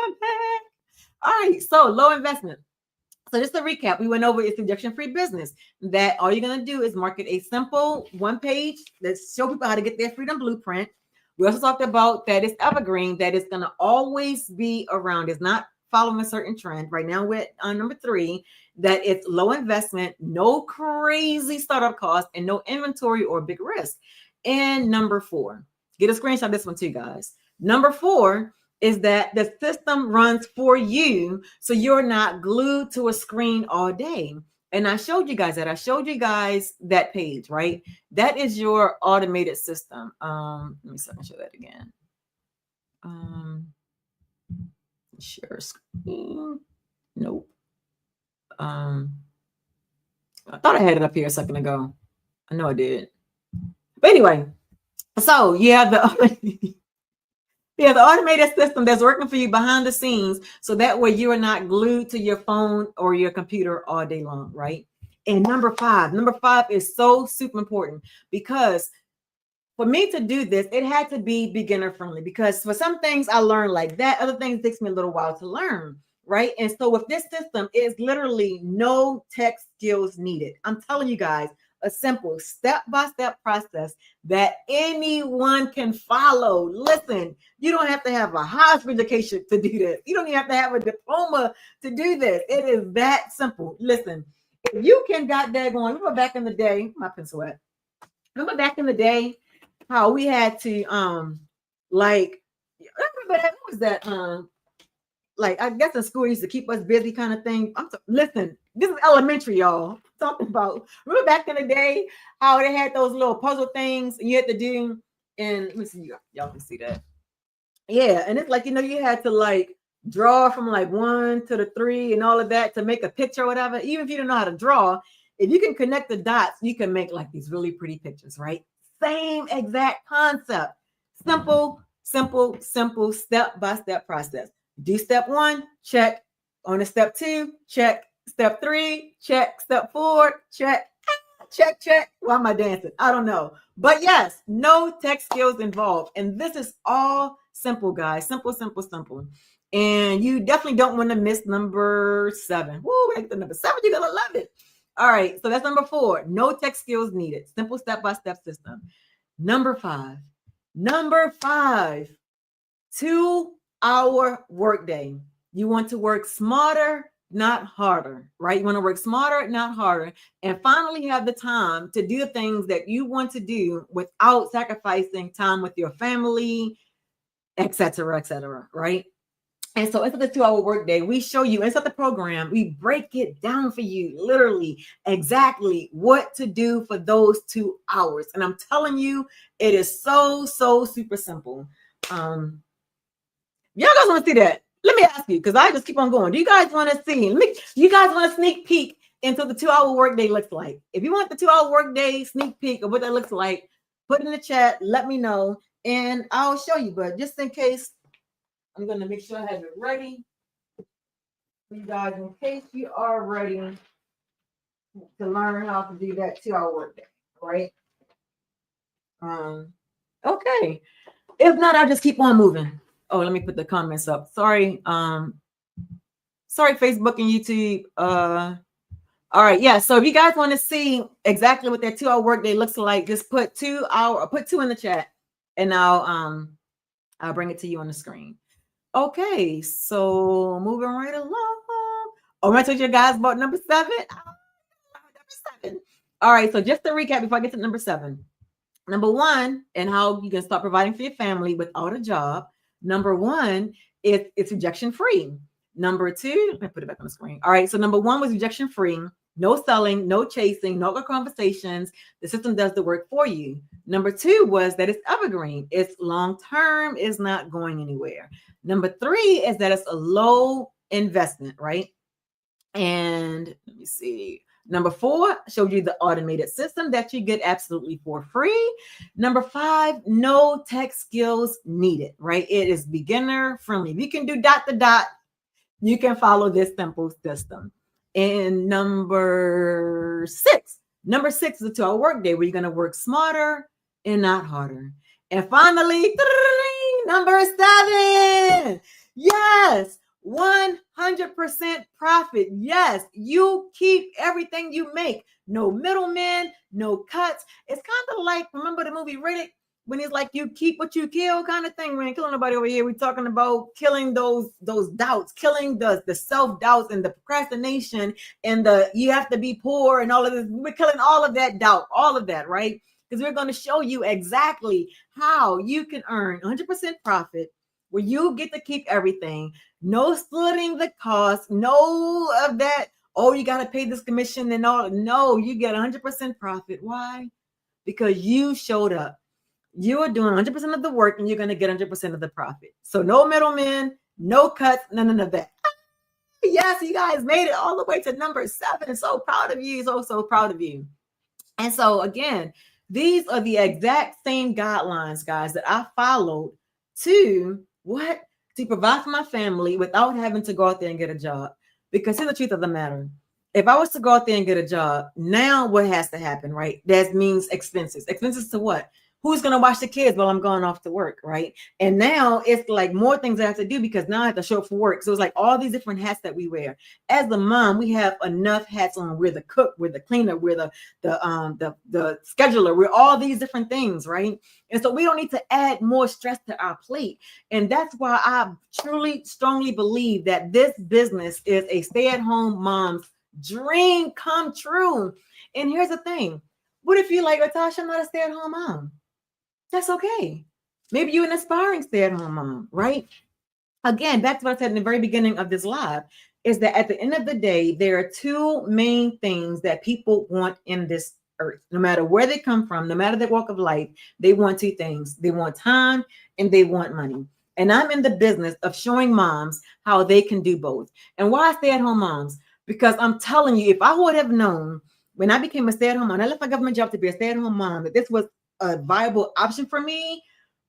A: I'm back. All right, so low investment. So just to recap, we went over it's objection-free business. That all you're going to do is market a simple one page that show people how to get their freedom blueprint. We also talked about that it's evergreen, that it's going to always be around. It's not following a certain trend. Right now we're on number 3, that it's low investment, no crazy startup cost, and no inventory or big risk. And number 4, get a screenshot of this one too, guys. Number 4 is that the system runs for you, so you're not glued to a screen all day. And I showed you guys that. I showed you guys that page, right? That is your automated system. Let me see if I can show that again. Share screen. Nope. I thought I had it up here a second ago. I know I did. But anyway, so you have the yeah, the automated system that's working for you behind the scenes, so that way you are not glued to your phone or your computer all day long, right? And number 5 is so super important, because for me to do this, it had to be beginner friendly, because for some things I learned like that, other things takes me a little while to learn, right? And so with this system, it's literally no tech skills needed. I'm telling you guys, a simple step-by-step process that anyone can follow. Listen, you don't have to have a high school education to do this. You don't even have to have a diploma to do this. It is that simple. Listen, if you can got that going. Remember back in the day, my pencil wet. Remember back in the day how we had to like, remember that, what was that like, I guess in school used to keep us busy kind of thing. Listen, this is elementary, y'all. Talking about, remember back in the day how they had those little puzzle things and you had to do, and let me see, y'all can see that. Yeah, and it's like, you know, you had to like draw from like 1 to the 3 and all of that to make a picture or whatever. Even if you don't know how to draw, if you can connect the dots, you can make like these really pretty pictures, right? Same exact concept. Simple, step-by-step process. Do step 1, check. On to step 2, check. Step 3, check. Step 4, check. Check, check. Why am I dancing? I don't know. But yes, no tech skills involved. And this is all simple, guys. Simple, simple, simple. And you definitely don't want to miss number 7. Woo, when I get to number 7, you're going to love it. All right. So that's number 4. No tech skills needed. Simple step-by-step system. Number 5. Number 5. 2-hour workday. You want to work smarter, not harder, right? You want to work smarter, not harder, and finally have the time to do the things that you want to do without sacrificing time with your family, etc., right? And so inside the 2-hour workday, we show you inside the program, we break it down for you, literally, exactly what to do for those 2 hours. And I'm telling you, it is so super simple. Y'all guys want to see that? Let me ask you, because I just keep on going. Do you guys want to see? You guys want a sneak peek into the 2-hour workday looks like? If you want the 2-hour workday sneak peek of what that looks like, put in the chat. Let me know, and I'll show you. But just in case, I'm going to make sure I have it ready for you guys in case you are ready to learn how to do that 2-hour workday, right? Okay. If not, I'll just keep on moving. Oh, let me put the comments up. Sorry, Facebook and YouTube. All right, yeah. So if you guys want to see exactly what that 2-hour workday looks like, just put 2 hour, put 2 in the chat, and I'll bring it to you on the screen. Okay, so moving right along. Oh, I told you guys about number 7. Number 7. All right, so just to recap before I get to number 7. Number 1, and how you can start providing for your family without a job. Number 1 is it's rejection free. Number 2, let me put it back on the screen. All right, so number 1 was rejection free. No selling, no chasing, no conversations. The system does the work for you. Number 2 was that it's evergreen. It's long term. It's not going anywhere. Number 3 is that it's a low investment, right? And let me see. Number 4 showed you the automated system that you get absolutely for free. Number 5, no tech skills needed, right? It is beginner friendly. If you can do dot to dot, you can follow this simple system. And number 6 is a 2-hour workday where you're going to work smarter and not harder. And finally, number 7. Yes. 100% profit. Yes, you keep everything you make. No middlemen, no cuts. It's kind of like, remember the movie Riddick, when it's like you keep what you kill kind of thing. We ain't killing nobody over here. We're talking about killing those doubts, killing the self-doubts and the procrastination and the you have to be poor and all of this. We're killing all of that doubt, all of that, right? Because we're going to show you exactly how you can earn 100% profit where you get to keep everything. No splitting the cost, no of that. Oh, you got to pay this commission and all. No, you get 100% profit. Why? Because you showed up. You are doing 100% of the work and you're going to get 100% of the profit. So no middlemen, no cuts, none of that. Yes, you guys made it all the way to number 7. So proud of you. So proud of you. And so again, these are the exact same guidelines, guys, that I followed to what? To provide for my family without having to go out there and get a job. Because here's the truth of the matter. If I was to go out there and get a job, now what has to happen, right? That means expenses. Expenses to what? Who's going to watch the kids while I'm going off to work, right? And now it's like more things I have to do because now I have to show up for work. So it's like all these different hats that we wear. As the mom, we have enough hats on. We're the cook, we're the cleaner, we're the scheduler, we're all these different things, right? And so we don't need to add more stress to our plate. And that's why I truly, strongly believe that this business is a stay-at-home mom's dream come true. And here's the thing. What if you're like, Natasha, I'm not a stay-at-home mom? That's okay. Maybe you're an aspiring stay-at-home mom, right? Again, back to what I said in the very beginning of this live, is that at the end of the day, there are 2 main things that people want in this earth. No matter where they come from, no matter their walk of life, they want 2 things. They want time and they want money. And I'm in the business of showing moms how they can do both. And why stay-at-home moms? Because I'm telling you, if I would have known when I became a stay-at-home mom, I left my government job to be a stay-at-home mom, that this was a viable option for me,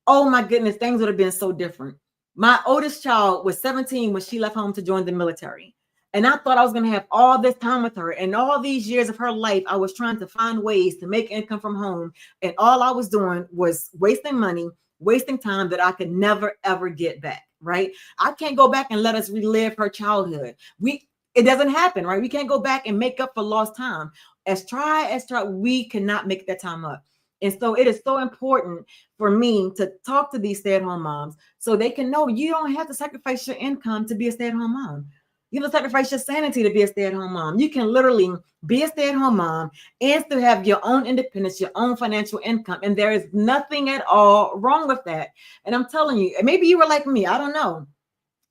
A: oh my goodness, things would have been so different. My oldest child was 17 when she left home to join the military. And I thought I was going to have all this time with her. And all these years of her life, I was trying to find ways to make income from home. And all I was doing was wasting money, wasting time that I could never, ever get back. Right. I can't go back and let us relive her childhood. It doesn't happen. Right. We can't go back and make up for lost time. As try, we cannot make that time up. And so it is so important for me to talk to these stay-at-home moms so they can know you don't have to sacrifice your income to be a stay-at-home mom. You don't sacrifice your sanity to be a stay-at-home mom. You can literally be a stay-at-home mom and still have your own independence, your own financial income. And there is nothing at all wrong with that. And I'm telling you, maybe you were like me. I don't know.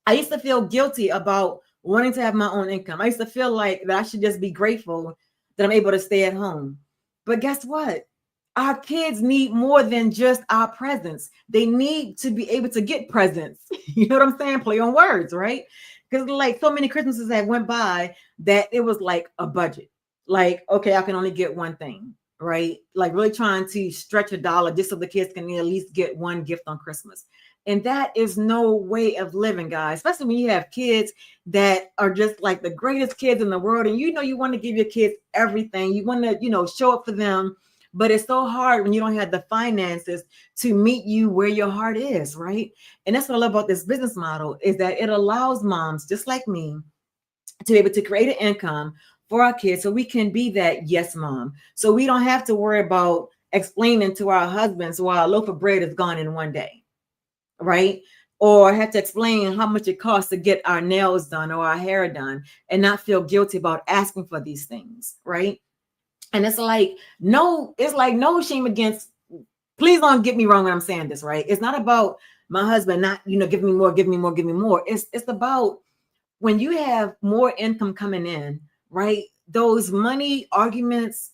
A: I used to feel guilty about wanting to have my own income. I used to feel like that I should just be grateful that I'm able to stay at home. But guess what? Our kids need more than just our presence. They need to be able to get presents. You know what I'm saying? Play on words, right? Because like so many Christmases that went by that it was like a budget. Like, okay, I can only get one thing, right? Like really trying to stretch a dollar just so the kids can at least get one gift on Christmas. And that is no way of living, guys, especially when you have kids that are just like the greatest kids in the world. And you want to give your kids everything. You want to, show up for them. But it's so hard when you don't have the finances to meet you where your heart is, right? And that's what I love about this business model is that it allows moms just like me to be able to create an income for our kids so we can be that yes mom. So we don't have to worry about explaining to our husbands why a loaf of bread is gone in one day, right? Or have to explain how much it costs to get our nails done or our hair done and not feel guilty about asking for these things, right? And it's like no shame against, please don't get me wrong when I'm saying this, right? It's not about my husband not, give me more. It's about when you have more income coming in, right? Those money arguments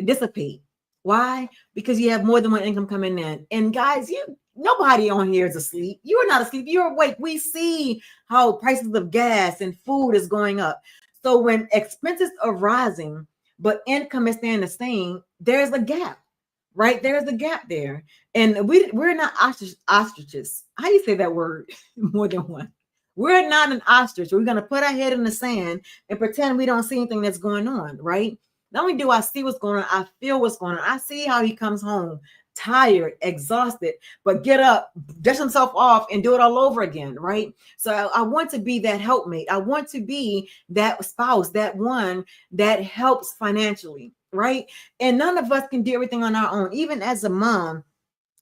A: dissipate. Why? Because you have more than one income coming in. And guys, nobody on here is asleep. You are not asleep. You're awake. We see how prices of gas and food is going up. So when expenses are rising, but income is staying the same, there's a gap, right? There's a gap there. And we're not ostriches. How do you say that word? More than one. We're not an ostrich. We're going to put our head in the sand and pretend we don't see anything that's going on, right? Not only do I see what's going on, I feel what's going on. I see how he comes home tired, exhausted, but get up, dust himself off and do it all over again, right? So I want to be that helpmate. I want to be that spouse, that one that helps financially, right? And none of us can do everything on our own. Even as a mom,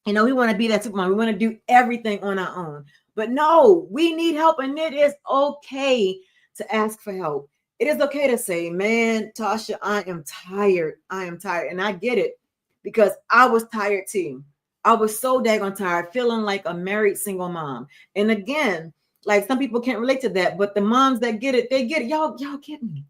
A: we want to be that supermom. We want to do everything on our own. But no, we need help, and it is okay to ask for help. It is okay to say, man, Tasha, I am tired. And I get it because I was tired too. I was so daggone tired, feeling like a married single mom. And again, like some people can't relate to that, but the moms that get it, they get it. Y'all get me.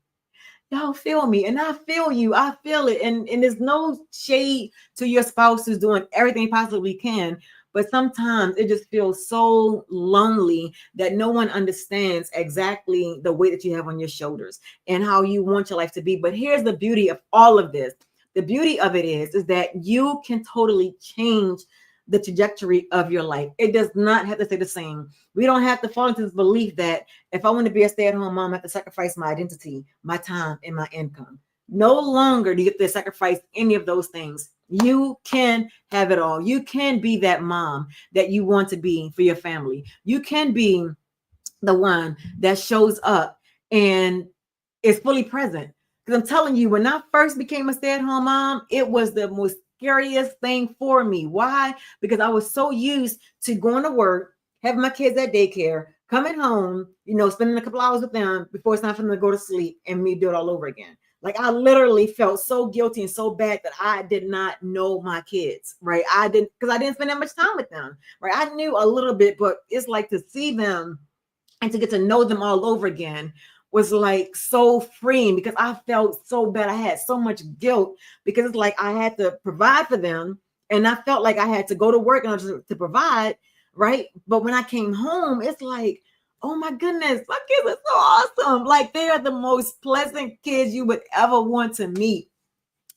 A: Y'all feel me, and I feel you. I feel it. And there's no shade to your spouse who's doing everything possibly can. But sometimes it just feels so lonely that no one understands exactly the weight that you have on your shoulders and how you want your life to be. But here's the beauty of all of this. The beauty of it is that you can totally change the trajectory of your life. It does not have to stay the same. We don't have to fall into this belief that if I want to be a stay-at-home mom, I have to sacrifice my identity, my time, and my income. No longer do you have to sacrifice any of those things. You can have it all. You can be that mom that you want to be for your family. You can be the one that shows up and is fully present. Because I'm telling you, when I first became a stay-at-home mom, it was the most scariest thing for me. Why? Because I was so used to going to work, having my kids at daycare, coming home, spending a couple hours with them before it's time for them to go to sleep and me do it all over again. Like I literally felt so guilty and so bad that I did not know my kids, right? Because I didn't spend that much time with them, right? I knew a little bit, but it's like to see them and to get to know them all over again was like so freeing because I felt so bad. I had so much guilt because it's like I had to provide for them and I felt like I had to go to work in order to provide, right? But when I came home, it's like, oh my goodness, my kids are so awesome. Like they are the most pleasant kids you would ever want to meet.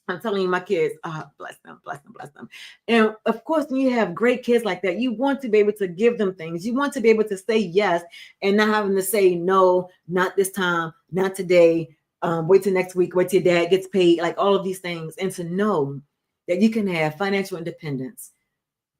A: I'm telling you, my kids, bless them, bless them, bless them. And of course, when you have great kids like that, you want to be able to give them things. You want to be able to say yes and not having to say no, not this time, not today. Wait till next week, wait till dad gets paid, like all of these things. And to know that you can have financial independence,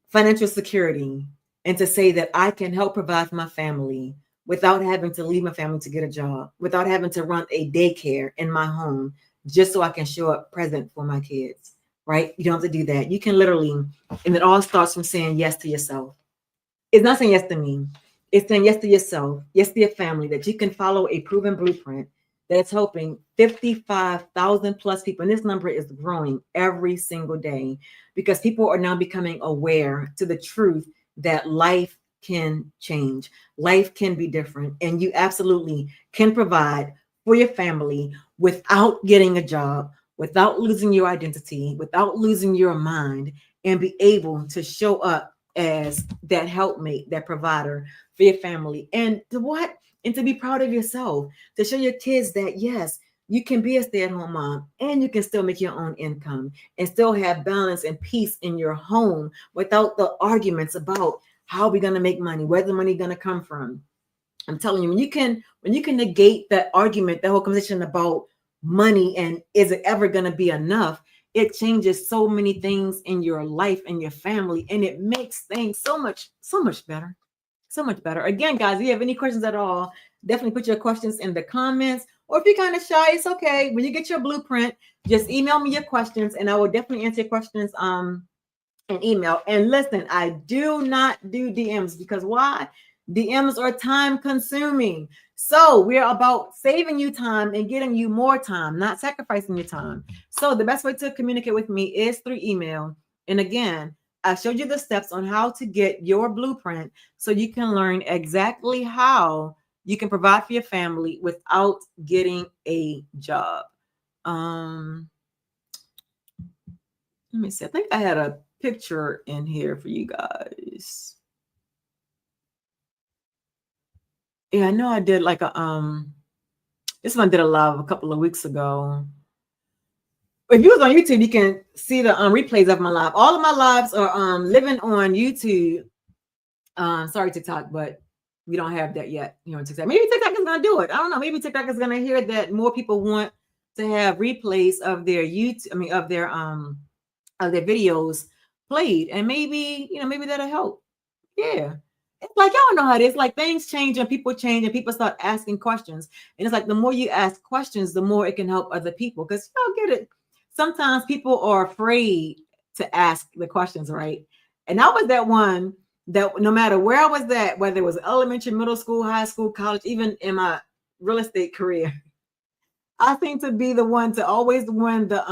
A: financial security, and to say that I can help provide for my family without having to leave my family to get a job, without having to run a daycare in my home just so I can show up present for my kids, right? You don't have to do that. You can literally, and it all starts from saying yes to yourself. It's not saying yes to me. It's saying yes to yourself, yes to your family, that you can follow a proven blueprint that's helping 55,000 plus people. And this number is growing every single day because people are now becoming aware to the truth that life can change. Life can be different. And you absolutely can provide for your family without getting a job, without losing your identity, without losing your mind, and be able to show up as that helpmate, that provider for your family. And to what? And to be proud of yourself, to show your kids that yes, you can be a stay-at-home mom and you can still make your own income and still have balance and peace in your home without the arguments about how we're going to make money, where the money going to come from. I'm telling you, when you can negate that argument, the whole conversation about money and is it ever going to be enough, it changes so many things in your life and your family, and it makes things so much better. So much better. Again, guys, if you have any questions at all, definitely put your questions in the comments. Or if you're kind of shy, it's okay. When you get your blueprint, just email me your questions and I will definitely answer your questions in email. And listen, I do not do DMs because why? DMs are time consuming. So we're about saving you time and getting you more time, not sacrificing your time. So the best way to communicate with me is through email. And again, I showed you the steps on how to get your blueprint so you can learn exactly how you can provide for your family without getting a job. Let me see. I think I had a picture in here for you guys. Yeah, I know I did like a this one I did a live a couple of weeks ago. If you was on YouTube, you can see the replays of my live. All of my lives are living on YouTube. Sorry, TikTok, but we don't have that yet here on TikTok. Maybe TikTok is gonna do it. I don't know. Maybe TikTok is gonna hear that more people want to have replays of their YouTube, of their videos played, and maybe maybe that'll help. Yeah. It's like y'all know how it is. Like things change and people start asking questions. And it's like the more you ask questions, the more it can help other people. Because y'all get it. Sometimes people are afraid to ask the questions, right? And I was that one that no matter where I was at, whether it was elementary, middle school, high school, college, even in my real estate career, I seem to be the one to always win the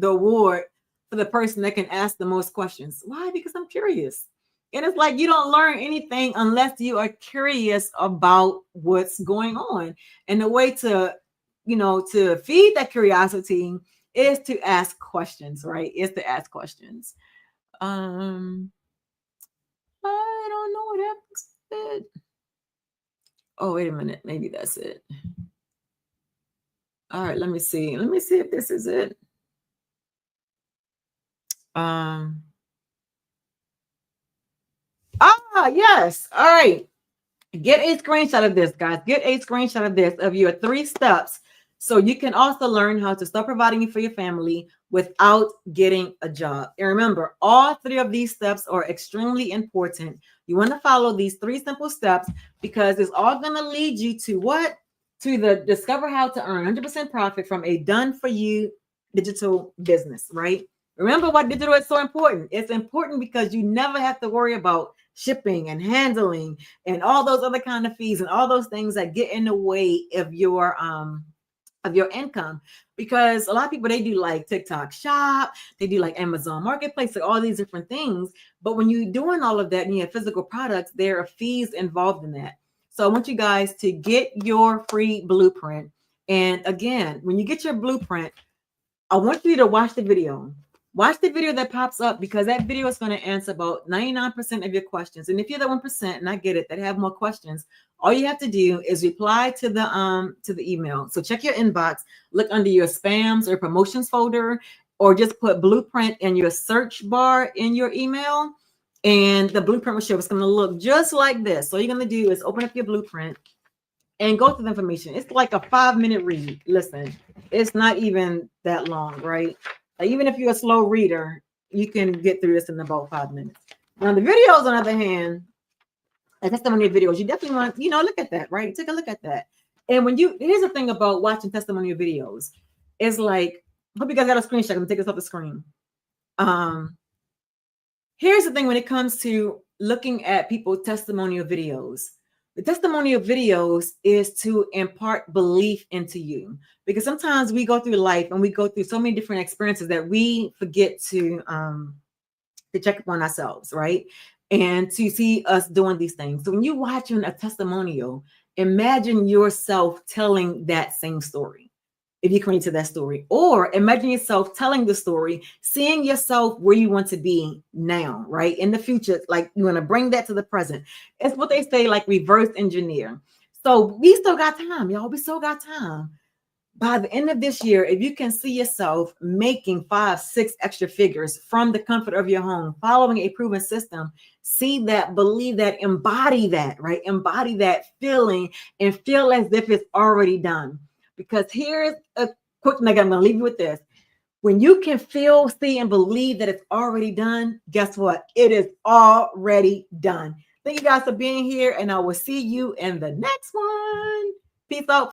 A: award for the person that can ask the most questions. Why? Because I'm curious. And it's like you don't learn anything unless you are curious about what's going on. And the way to feed that curiosity is to ask questions, right? Is to ask questions. I don't know what happens. Oh, wait a minute. Maybe that's it. All right, let me see. Let me see if this is it. Yes. All right. Get a screenshot of this, guys. Get a screenshot of this, of your 3 steps, so you can also learn how to start providing for your family without getting a job. And remember, all 3 of these steps are extremely important. You want to follow these 3 simple steps because it's all going to lead you to what? To the discover how to earn 100% profit from a done-for-you digital business, right? Remember why digital is so important. It's important because you never have to worry about shipping and handling and all those other kind of fees and all those things that get in the way of your income. Because a lot of people, they do like TikTok shop, they do like Amazon marketplace, like all these different things. But when you're doing all of that and you have physical products, there are fees involved in that. So I want you guys to get your free blueprint. And again, when you get your blueprint, I want you to watch the video. Watch the video that pops up because that video is going to answer about 99% of your questions. And if you're the 1%, and I get it, that have more questions, all you have to do is reply to the email. So check your inbox, look under your spams or promotions folder, or just put blueprint in your search bar in your email, and the blueprint will show. It's going to look just like this. So all you're going to do is open up your blueprint and go through the information. It's like a 5-minute read. Listen, it's not even that long, right? Like, even if you're a slow reader, you can get through this in about 5 minutes. Now, the videos, on the other hand, like testimonial videos, you definitely want, look at that, right? Take a look at that. And here's the thing about watching testimonial videos. It's like, I hope you guys got a screenshot. I'm gonna take this off the screen. Here's the thing when it comes to looking at people's testimonial videos. The testimonial videos is to impart belief into you, because sometimes we go through life and we go through so many different experiences that we forget to check up on ourselves, right? And to see us doing these things. So when you're watching a testimonial, imagine yourself telling that same story, if you can relate to that story, or imagine yourself telling the story, seeing yourself where you want to be now, right? In the future, like you want to bring that to the present. It's what they say, like reverse engineer. So we still got time, y'all. We still got time. By the end of this year, if you can see yourself making 5, 6 extra figures from the comfort of your home, following a proven system, see that, believe that, embody that, right? Embody that feeling and feel as if it's already done. Because here's a quick nugget. I'm going to leave you with this. When you can feel, see, and believe that it's already done, guess what? It is already done. Thank you guys for being here, and I will see you in the next one. Peace out.